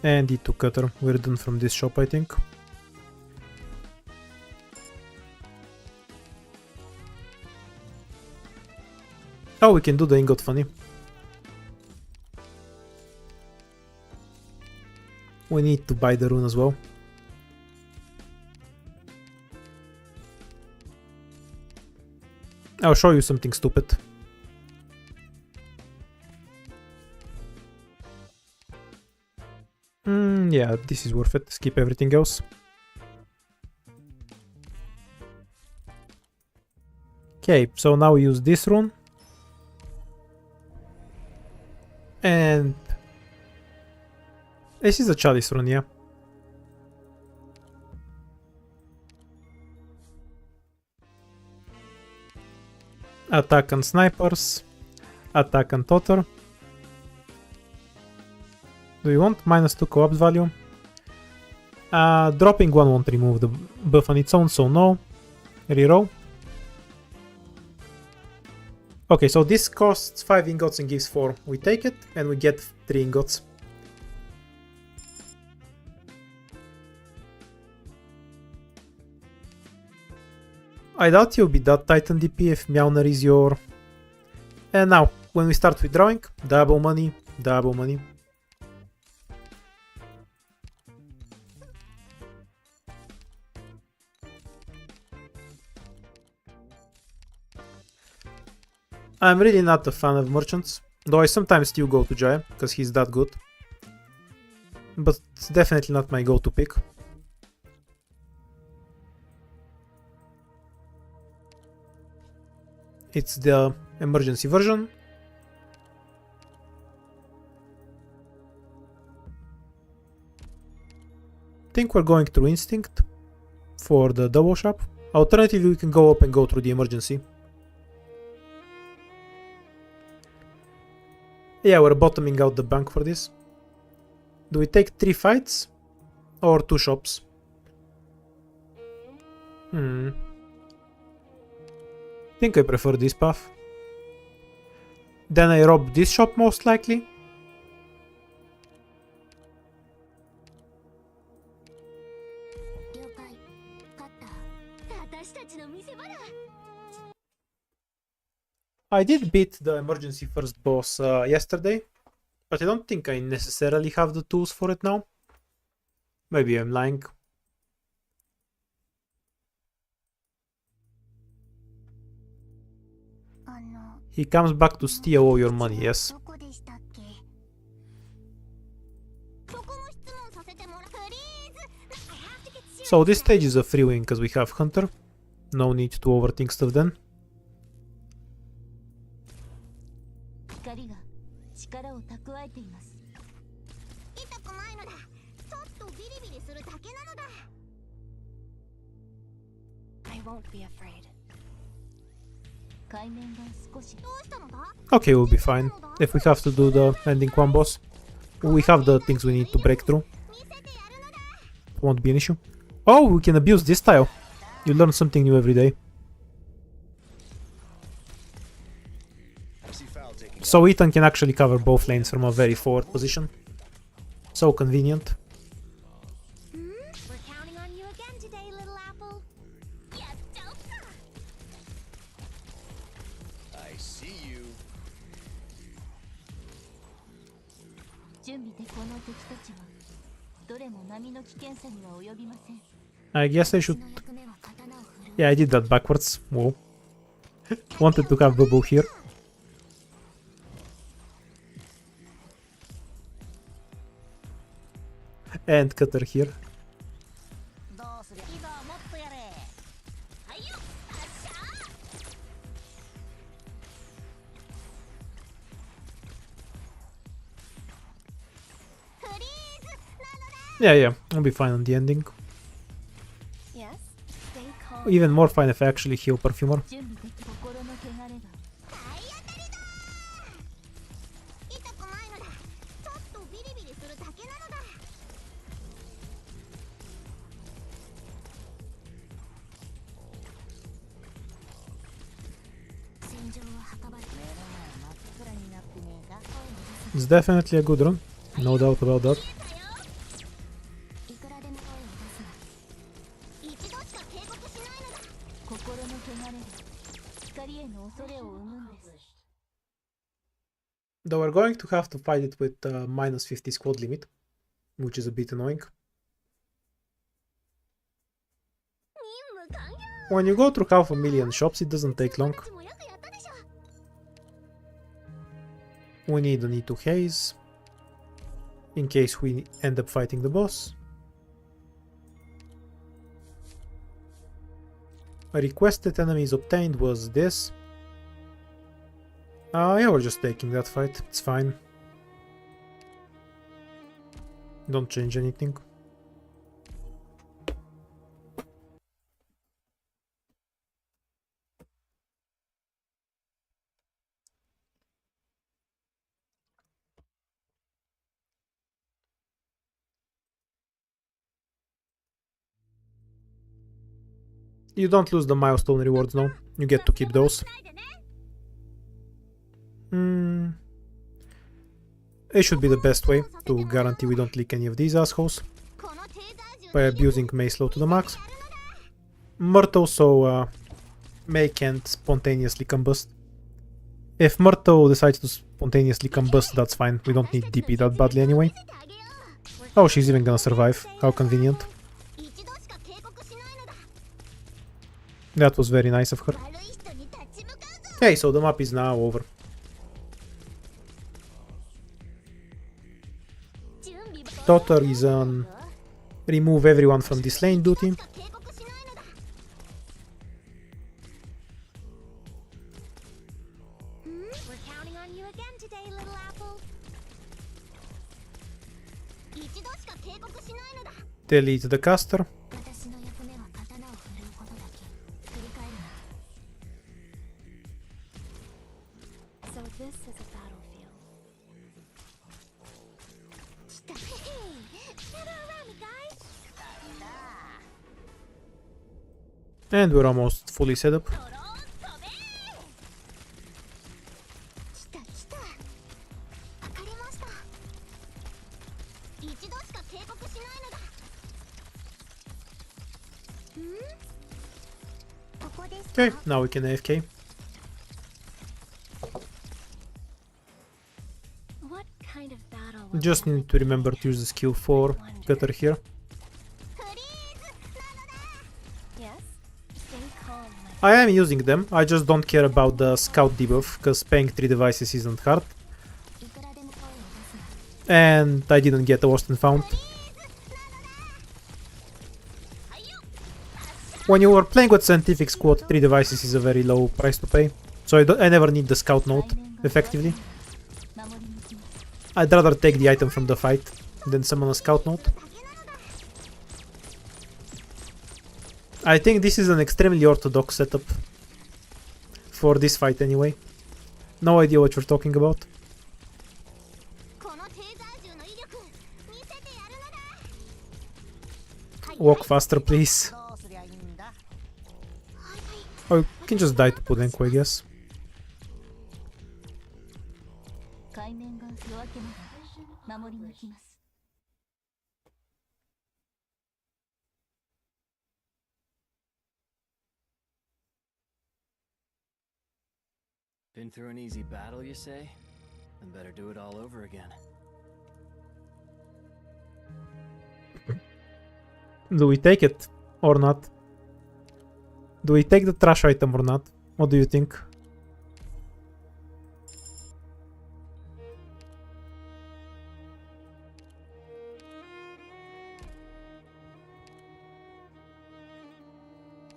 Speaker 1: And D2 cutter. We're done from this shop, I think. Oh, we can do the ingot funny. We need to buy the rune as well. I'll show you something stupid. Yeah, this is worth it. Skip everything else. Okay, so now we use this rune. And this is a Chalice run, yeah. Attack on snipers. Attack on Totter. Do we want -2 co-op value? Dropping one won't remove the buff on its own, so no. Reroll. Okay, so this costs 5 ingots and gives 4. We take it, and we get 3 ingots. I doubt you'll be that Titan DP if Mjolnir is your... And now, when we start withdrawing, double money, double money. I'm really not a fan of merchants, though I sometimes still go to Jaya, because he's that good. But it's definitely not my go-to pick. It's the emergency version. I think we're going through Instinct for the double shop. Alternatively, we can go up and go through the emergency. Yeah, we're bottoming out the bank for this. Do we take 3 fights or 2 shops? I think I prefer this path. Then I rob this shop most likely. I did beat the emergency first boss yesterday, but I don't think I necessarily have the tools for it now. Maybe I'm lying. He comes back to steal all your money, yes. So this stage is a free win because we have Hunter. No need to overthink stuff then.
Speaker 4: I won't be afraid.
Speaker 1: Okay, we'll be fine. If we have to do the ending one boss, we have the things we need to break through. Won't be an issue. Oh, we can abuse this tile. You learn something new every day. So Ethan can actually cover both lanes from a very forward position. So convenient.
Speaker 3: We're counting on you again today, little apple.
Speaker 5: I see you.
Speaker 1: I guess I should... Yeah, I did that backwards. Whoa. Wanted to have bubble here. And cutter here. Yeah, I'll be fine on the ending.
Speaker 4: Yes? Stay calm.
Speaker 1: Even more fine if I actually heal Perfumer. It's definitely a good run, no doubt about that. Though we're going to have to fight it with -50 squad limit, which is a bit annoying. When you go through 500,000 shops, it doesn't take long. We need an E2 haze, in case we end up fighting the boss. A requested enemies obtained was this. Yeah, we're just taking that fight, it's fine. Don't change anything. You don't lose the milestone rewards now. You get to keep those. It should be the best way to guarantee we don't leak any of these assholes by abusing Mayslow to the max. Myrtle so May can't spontaneously combust. If Myrtle decides to spontaneously combust, that's fine. We don't need DP that badly anyway. Oh, she's even gonna survive. How convenient. That was very nice of her. Hey, so the map is now over. Daughter is on remove everyone from this lane duty.
Speaker 3: We're counting on you again today, little apple.
Speaker 1: Delete the caster.
Speaker 4: So this is a battlefield.
Speaker 1: And we're almost fully set up. Okay, now we can AFK.
Speaker 4: What kind of battle will
Speaker 1: Just need to remember to use the skill 4 cutter here.
Speaker 4: Yes? Stay calm, my
Speaker 1: I am using them, I just don't care about the scout debuff, because paying 3 devices isn't hard. And I didn't get a lost and found. When you are playing with Scientific Squad, 3 devices is a very low price to pay. So I never need the scout note, effectively. I'd rather take the item from the fight than summon a scout note. I think this is an extremely orthodox setup. For this fight anyway. No idea what you're talking about. Walk faster, please. Or you can just die to Podenko, I guess.
Speaker 2: Been through an easy battle, you say? Then better do it all over again.
Speaker 1: Do we take it or not? Do we take the trash item or not? What do you think?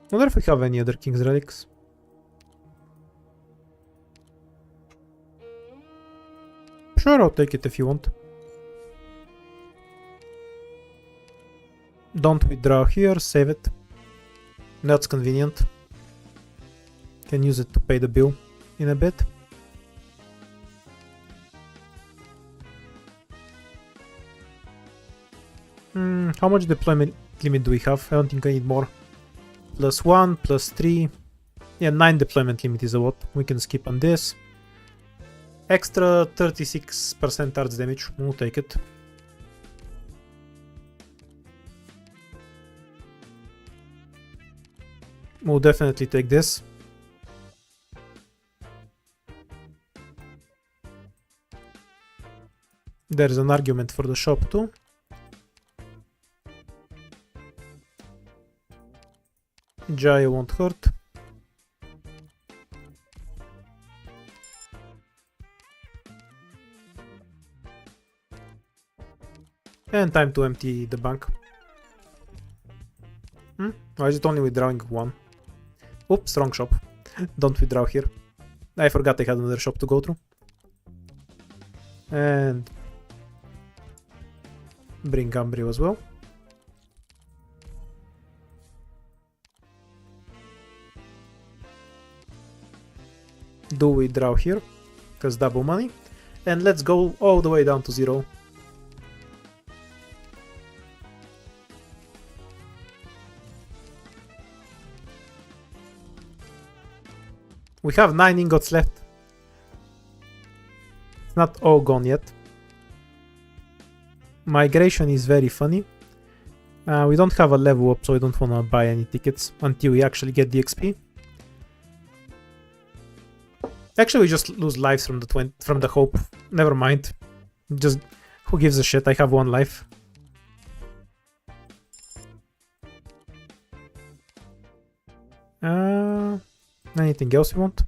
Speaker 1: I wonder if we have any other King's Relics. Sure, I'll take it if you want. Don't withdraw here, save it. That's convenient. Can use it to pay the bill in a bit. How much deployment limit do we have? I don't think I need more. +1, +3. Yeah, 9 deployment limit is a lot. We can skip on this. Extra 36% arts damage. We'll take it. We'll definitely take this. There's an argument for the shop too. Jaya won't hurt. And time to empty the bank. Why is it only withdrawing 1? Oops, wrong shop. Don't withdraw here. I forgot I had another shop to go through. And bring Gambrio as well. Do we draw here? Because double money. And let's go all the way down to 0. We have 9 ingots left. It's not all gone yet. Migration is very funny. We don't have a level up, so we don't want to buy any tickets until we actually get the XP. Actually, we just lose lives from the hope. Never mind. Just who gives a shit? I have 1 life. Anything else you want?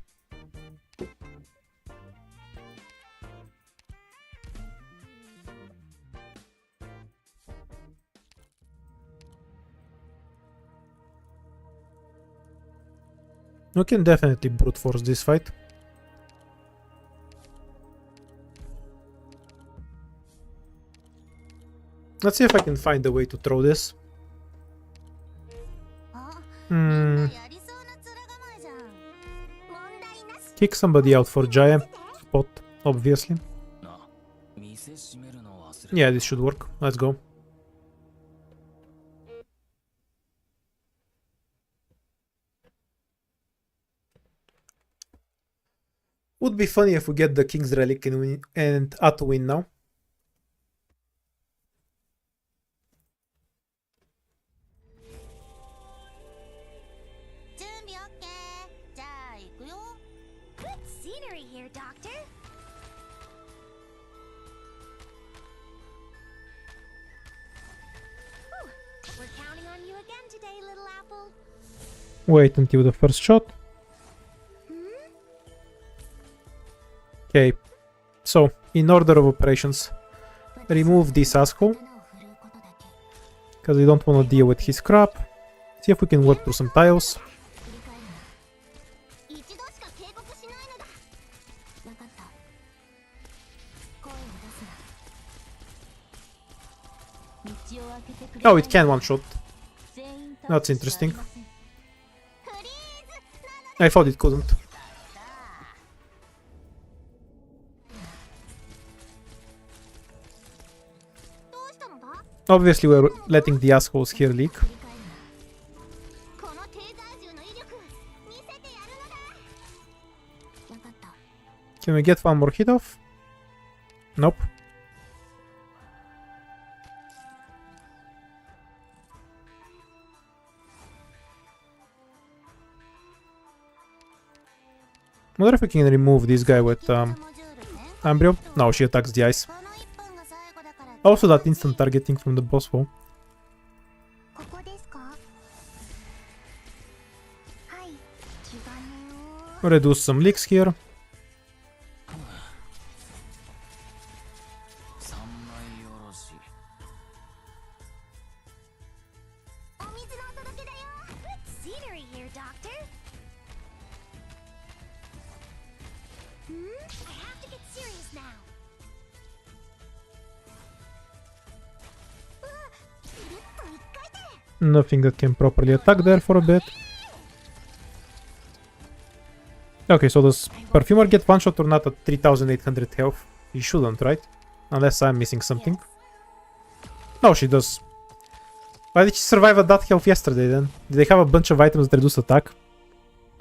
Speaker 1: We can definitely brute force this fight. Let's see if I can find a way to throw this. Kick somebody out for Jaya spot, obviously. Yeah, this should work. Let's go. Would be funny if we get the King's Relic and Atto win now.
Speaker 3: Good scenery here, Doctor. Whew. We're counting on you again today, little apple.
Speaker 1: Wait until the first shot. Okay, so in order of operations, remove this asshole because we don't want to deal with his crap. See if we can work through some tiles. Oh, it can one-shot. That's interesting. I thought it couldn't. Obviously, we're letting the assholes here leak. Can we get 1 more hit off? Nope. I wonder if we can remove this guy with Ambrio. No, she attacks the ice. Also that instant targeting from the boss wall. Reduce some leaks here. Nothing that can properly attack there for a bit. Okay, so does Perfumer get one shot or not at 3800 health? He shouldn't, right? Unless I'm missing something. No, she does. Why did she survive at that health yesterday then? Did they have a bunch of items that reduce attack?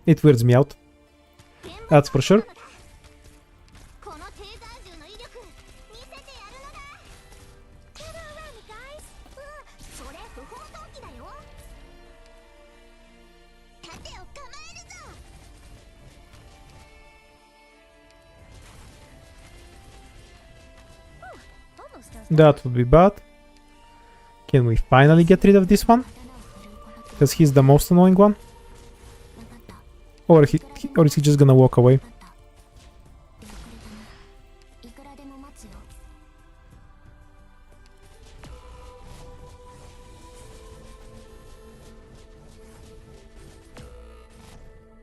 Speaker 1: It weirds me out. That's for sure. That would be bad. Can we finally get rid of this one? Because he's the most annoying one. Or is he just gonna walk away?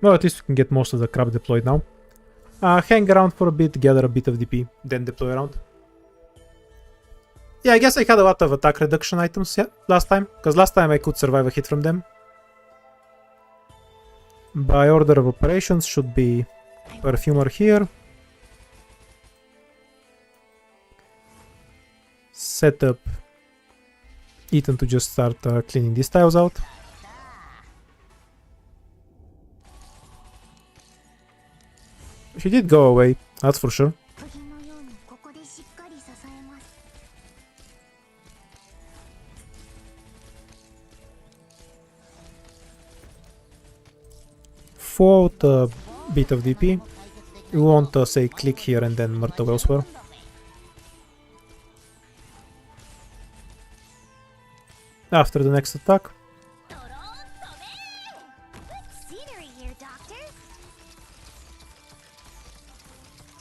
Speaker 1: Well, at least we can get most of the crap deployed now. Hang around for a bit, gather a bit of DP, then deploy around. Yeah, I guess I had a lot of attack reduction items last time, because last time I could survive a hit from them. By order of operations should be Perfumer here. Set up Ethan to just start cleaning these tiles out. She did go away, that's for sure.
Speaker 7: 釘のようにここでしっかり支えます
Speaker 1: Fault a bit of DP. You won't say click here and then Myrtle elsewhere. After the next attack.
Speaker 3: Good scenery here, Doctor.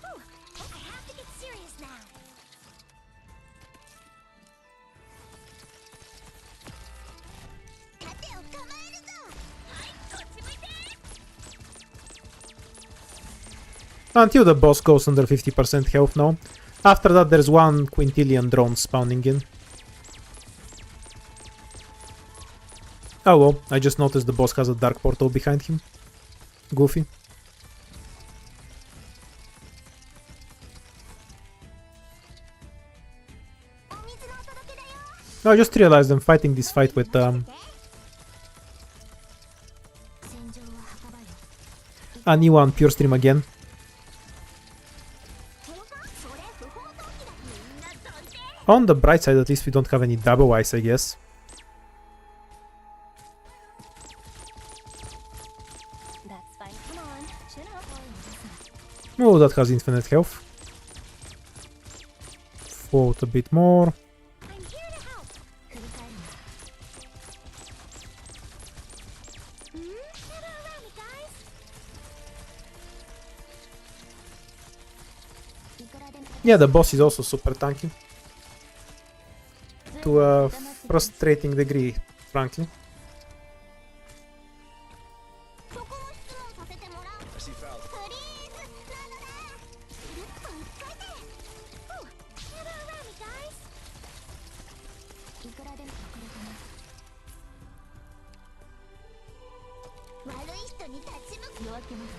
Speaker 3: Whew, I have to get serious now. 盾を構えるぞ。はい、こっち向いて。
Speaker 1: Until the boss goes under 50% health now. After that there's one quintillion drones spawning in. Oh well, I just noticed the boss has a dark portal behind him. Goofy. No, I just realized I'm fighting this fight with
Speaker 7: 戦場は墓場よ
Speaker 1: a new one pure stream again.
Speaker 3: それ不法投棄だ。みんなどいて。
Speaker 1: On the bright side, at least we don't have any double ice, I guess.
Speaker 4: That's fine. Come on. Chin up.
Speaker 1: Oh, that has infinite health. Float a bit more.
Speaker 3: I'm here to help.
Speaker 7: 振り返るの
Speaker 3: Gather around me, guys.
Speaker 7: いくらでも
Speaker 1: Yeah, the boss is also super tanky. To a frustrating degree, frankly.
Speaker 3: そこも質問させてもらう。
Speaker 5: I see foul.
Speaker 3: プリーズなのだ。ぐるっと一回転。Oh, gather around me, guys.
Speaker 7: いくらでも遅れてます
Speaker 3: 悪い人に立ち向く。
Speaker 7: 夜明けまで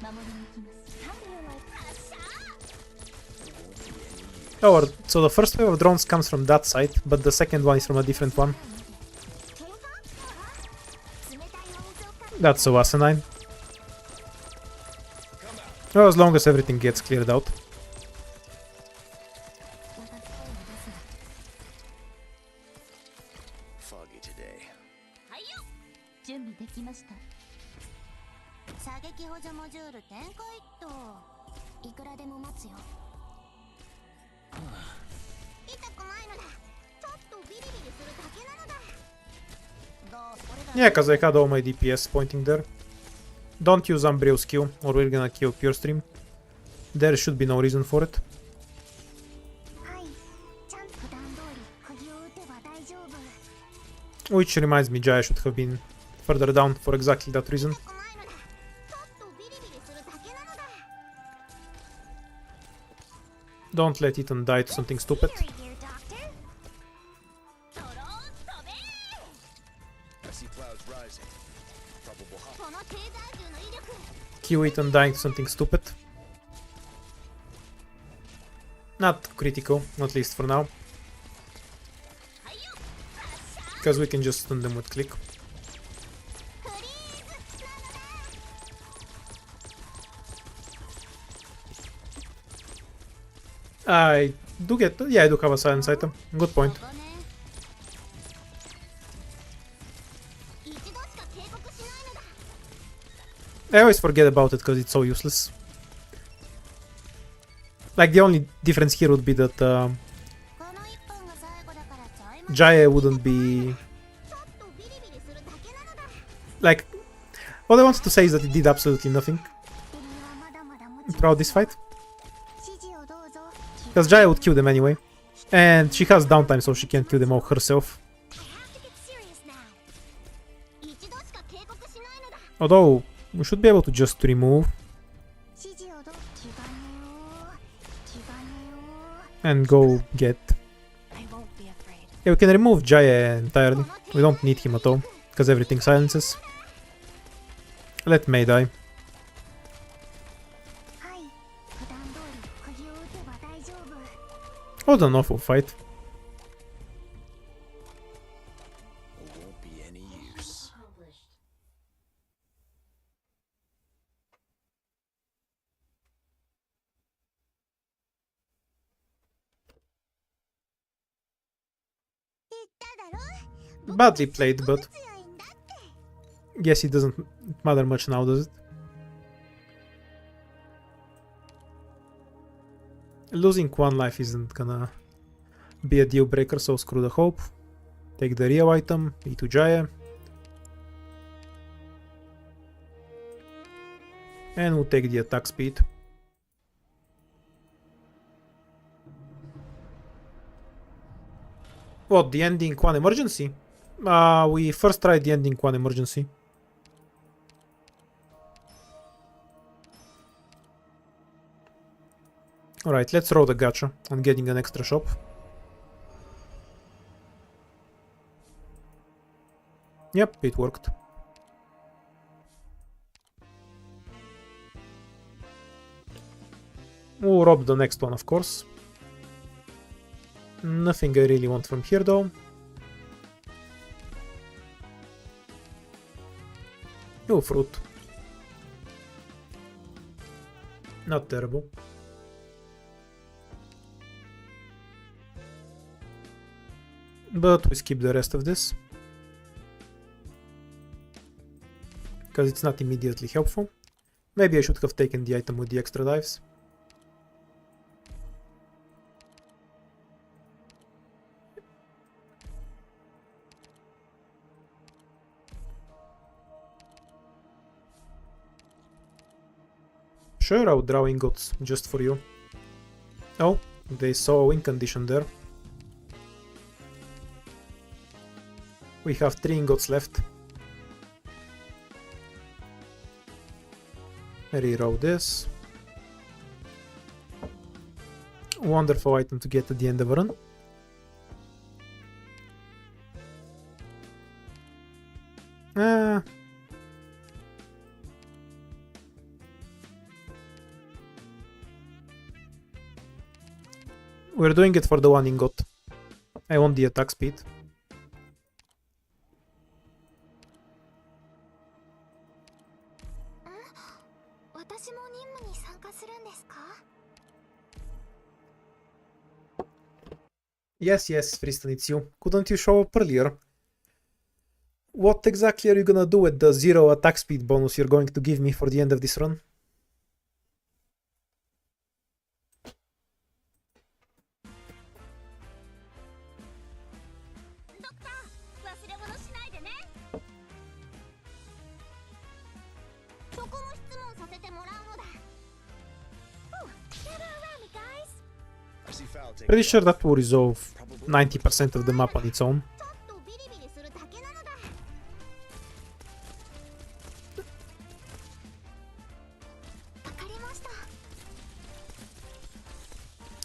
Speaker 7: 守りに行きます
Speaker 3: How do you like 発射。
Speaker 1: Oh, so the first wave of drones comes from that side, but the second one is from a different one.
Speaker 3: 喧嘩？冷たいお水をかけ
Speaker 1: That's so asinine. Well, as long as everything gets cleared out.
Speaker 7: また声を出すわ
Speaker 5: Foggy today.
Speaker 3: はいよ。
Speaker 7: 準備できました射撃補助モジュール展開っといくらでも待つよ
Speaker 3: 痛くないのだ。ちょっとビリビリするだけなのだ。
Speaker 7: どうそれだ
Speaker 1: Yeah, because I had all my DPS pointing there. Don't use Umbreo's Q, or we're gonna kill Pure Stream. There should be no reason for it.
Speaker 7: はいちゃんと普段通り釘を打てば大丈夫
Speaker 1: Which reminds me, Jaya should have been further down for exactly that reason.
Speaker 3: 痛くないのだ。ちょっとビリビリするだけなのだ。
Speaker 1: Don't let Ethan die to something stupid.
Speaker 3: Scenery here, Doctor. ドローン飛べ。
Speaker 5: I see clouds rising. Probable hop.
Speaker 3: このテーザー銃の威力。
Speaker 1: Kill Ethan dying to something stupid. Not critical, at least for now.
Speaker 3: はいよ。発射。
Speaker 1: Because we can just stun them with click.
Speaker 3: フリーズなのだ。
Speaker 1: I do get... Yeah, I do have a silence item. Good point.
Speaker 3: ここね。一度しか警告しないのだ。
Speaker 1: I always forget about it because it's so useless. Like, the only difference here would be that
Speaker 7: この一本が最後だからちょい待ち
Speaker 1: Jaya wouldn't be...
Speaker 3: ちょっとビリビリするだけなのだ。
Speaker 1: Like, all I wanted to say is that it did absolutely nothing
Speaker 7: 敵にはまだまだ持ち
Speaker 1: throughout this fight.
Speaker 7: 指示をどうぞ
Speaker 1: Because Jaya would kill them anyway. And she has downtime, so she can't kill them all herself.
Speaker 3: I have to get serious now. 一度しか警告しないのだ。
Speaker 1: Although, we should be able to just remove
Speaker 7: 指示をどう気兼ねよ気兼ねよ
Speaker 1: and go get...
Speaker 4: I won't
Speaker 1: Yeah, we can remove Jaya entirely. We don't need him at all, because everything silences. Let Mei die.
Speaker 7: はい普段通り釘を打てば大丈夫
Speaker 1: What an awful fight.
Speaker 5: It won't be any use.
Speaker 1: Badly played, but guess it doesn't matter much now, does it? Losing one life isn't gonna be a deal breaker, so screw the hope. Take the Rio item, E2 Jaya. And we'll take the attack speed. What, the ending one emergency? We first tried the ending one emergency. Alright, let's roll the gacha on getting an extra shop. Yep, it worked. We'll rob the next one, of course. Nothing I really want from here, though. Oh, fruit. Not terrible. But we skip the rest of this, because it's not immediately helpful. Maybe I should have taken the item with the extra dives. Sure, I'll draw ingots just for you. Oh, they saw a win condition there. We have 3 ingots left. Reroll this. Wonderful item to get at the end of a run. We're doing it for the 1 ingot. I want the attack speed. Yes, yes, Tristan, it's you. Couldn't you show up earlier? What exactly are you gonna do with the 0 attack speed bonus you're going to give me for the end of this run? Pretty sure that will resolve 90% of the map on its own.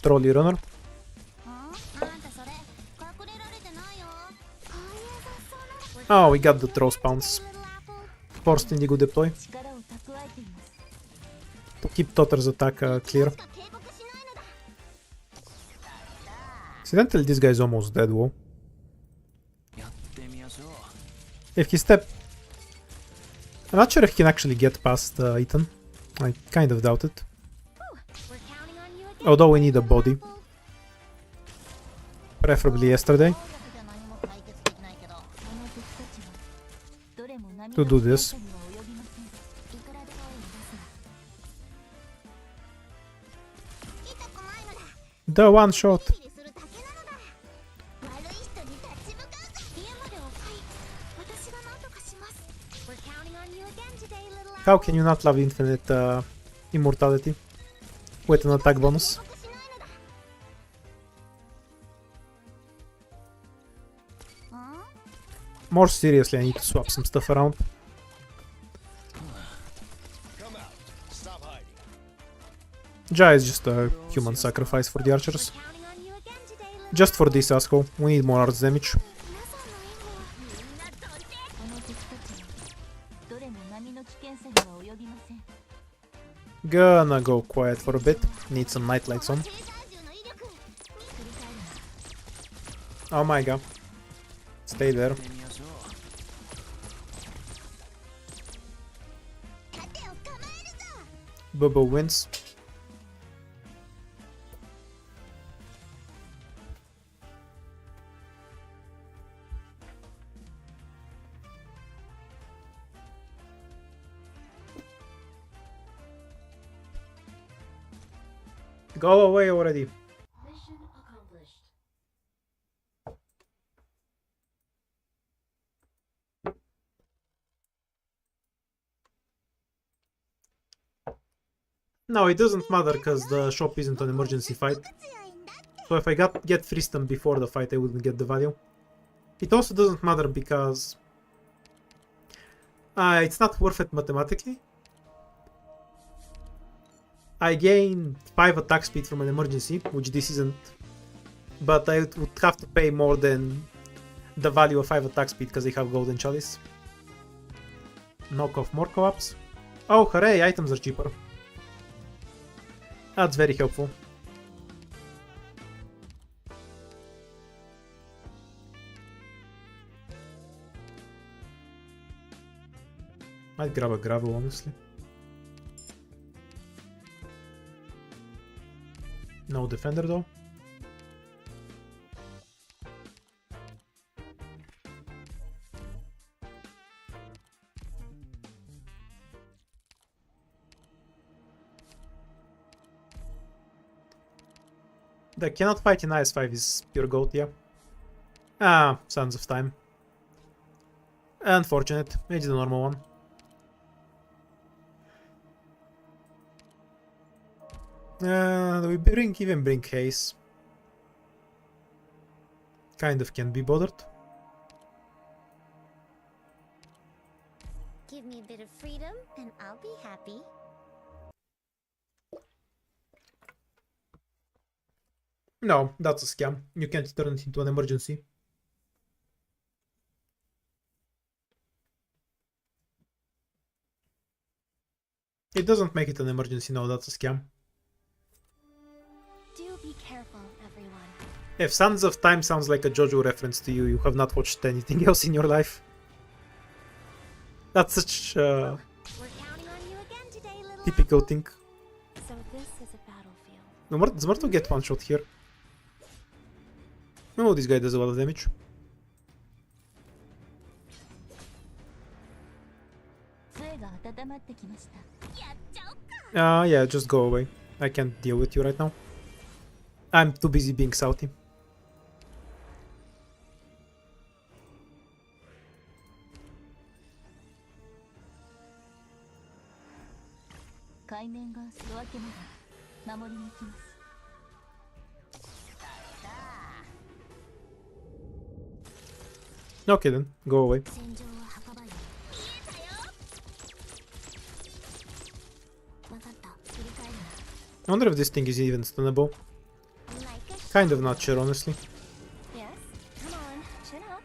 Speaker 1: Trolley runner. Oh, we got the throw spawns. Forced Indigo deploy. To keep Totter's attack clear. Incidentally, this guy is almost dead, whoa. If he step... I'm not sure if he can actually get past Ethan. I kind of doubt it. Although we need a body. Preferably yesterday. To do this. The one shot. How can you not love infinite immortality with an attack bonus? More seriously, I need to swap some stuff around. Jai is just a human sacrifice for the archers. Just for this asshole. We need more arts damage.
Speaker 4: この敵たちはどれも波の危険さには及びません。
Speaker 1: Gonna go quiet for a bit. Need some nightlights on. Oh my god. Stay there. Bobo wins. Go away already.
Speaker 4: Mission accomplished.
Speaker 1: No, it doesn't matter because the shop isn't an emergency fight. So if I get free stun before the fight, I wouldn't get the value. It also doesn't matter because it's not worth it mathematically. I gain 5 attack speed from an emergency, which this isn't, but I would have to pay more than the value of 5 attack speed because I have golden chalice. Knock off more co-ops. Oh hooray, items are cheaper. That's very helpful. Might grab a gravel, honestly. No defender though. The cannot fight in IS-5 is pure goat, yeah. Ah, Sons of Time. Unfortunate, it's the normal one. Do we even bring haste? Kind of can't be bothered.
Speaker 3: Give me a bit of freedom, and I'll be happy.
Speaker 1: No, that's a scam. You can't turn it into an emergency. It doesn't make it an emergency, no, that's a scam.
Speaker 4: Do be careful, everyone.
Speaker 1: If Sons of Time sounds like a JoJo reference to you, you have not watched anything else in your life. That's such a
Speaker 3: We're counting on you again today, little
Speaker 1: typical
Speaker 3: apple.
Speaker 1: thing.
Speaker 4: So this is a battlefield.
Speaker 1: No, smart to get one shot here. Oh, this guy does a lot of damage. Yeah, just go away. I can't deal with you right now. I'm too busy being salty. Okay then, go away.
Speaker 3: 戦場は墓場よ。わかった。振り返るな。
Speaker 1: I wonder if this thing is even stunnable.
Speaker 3: Like a
Speaker 1: Kind of not sure, honestly.
Speaker 4: Yes? Come on, chin up.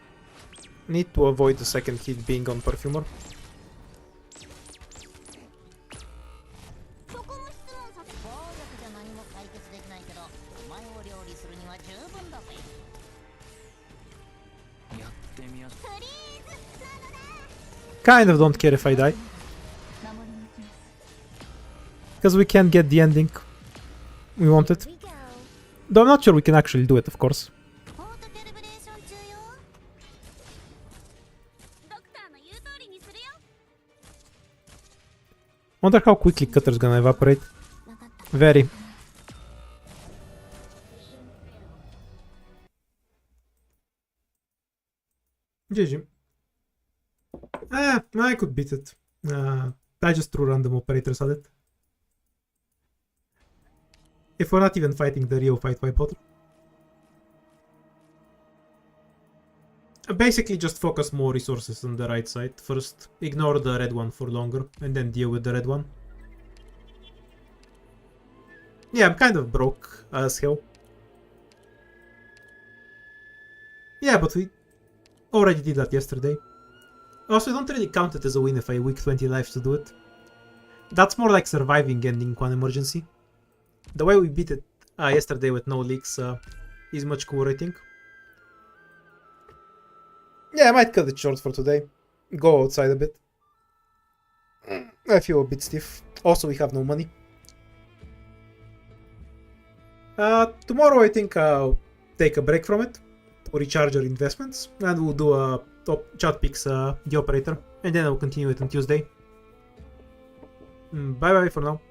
Speaker 1: Need to avoid the second hit being on Perfumer.
Speaker 3: そこも質問させて。
Speaker 6: 暴力じゃ何も解決できないけど、お前を料理するには十分だぜ。
Speaker 2: やってみやす。
Speaker 3: フリーズなのだ。
Speaker 1: Kind of don't care if I die.
Speaker 4: 守り抜きます。
Speaker 1: Because we can't get the ending we wanted.
Speaker 3: We go.
Speaker 1: Though I'm not sure we can actually do it, of course.
Speaker 3: ポートキャリブレーション中よ。ドクターの言う通りにするよ。
Speaker 1: Wonder how quickly Cutter's gonna evaporate.
Speaker 3: わかった。
Speaker 1: Very. GG. I could beat it. I just threw random operators at it. If we're not even fighting the real fight, why bother? Basically just focus more resources on the right side. First, ignore the red one for longer, and then deal with the red one. Yeah, I'm kind of broke as hell. Yeah, but we already did that yesterday. Also, I don't really count it as a win if I weak 20 lives to do it. That's more like surviving ending one emergency. The way we beat it yesterday with no leaks is much cooler, I think. Yeah, I might cut it short for today. Go outside a bit. I feel a bit stiff. Also, we have no money. Tomorrow I think I'll take a break from it to recharge our investments, and we'll do a top chat picks the operator, and then I'll continue it on Tuesday. Bye bye for now.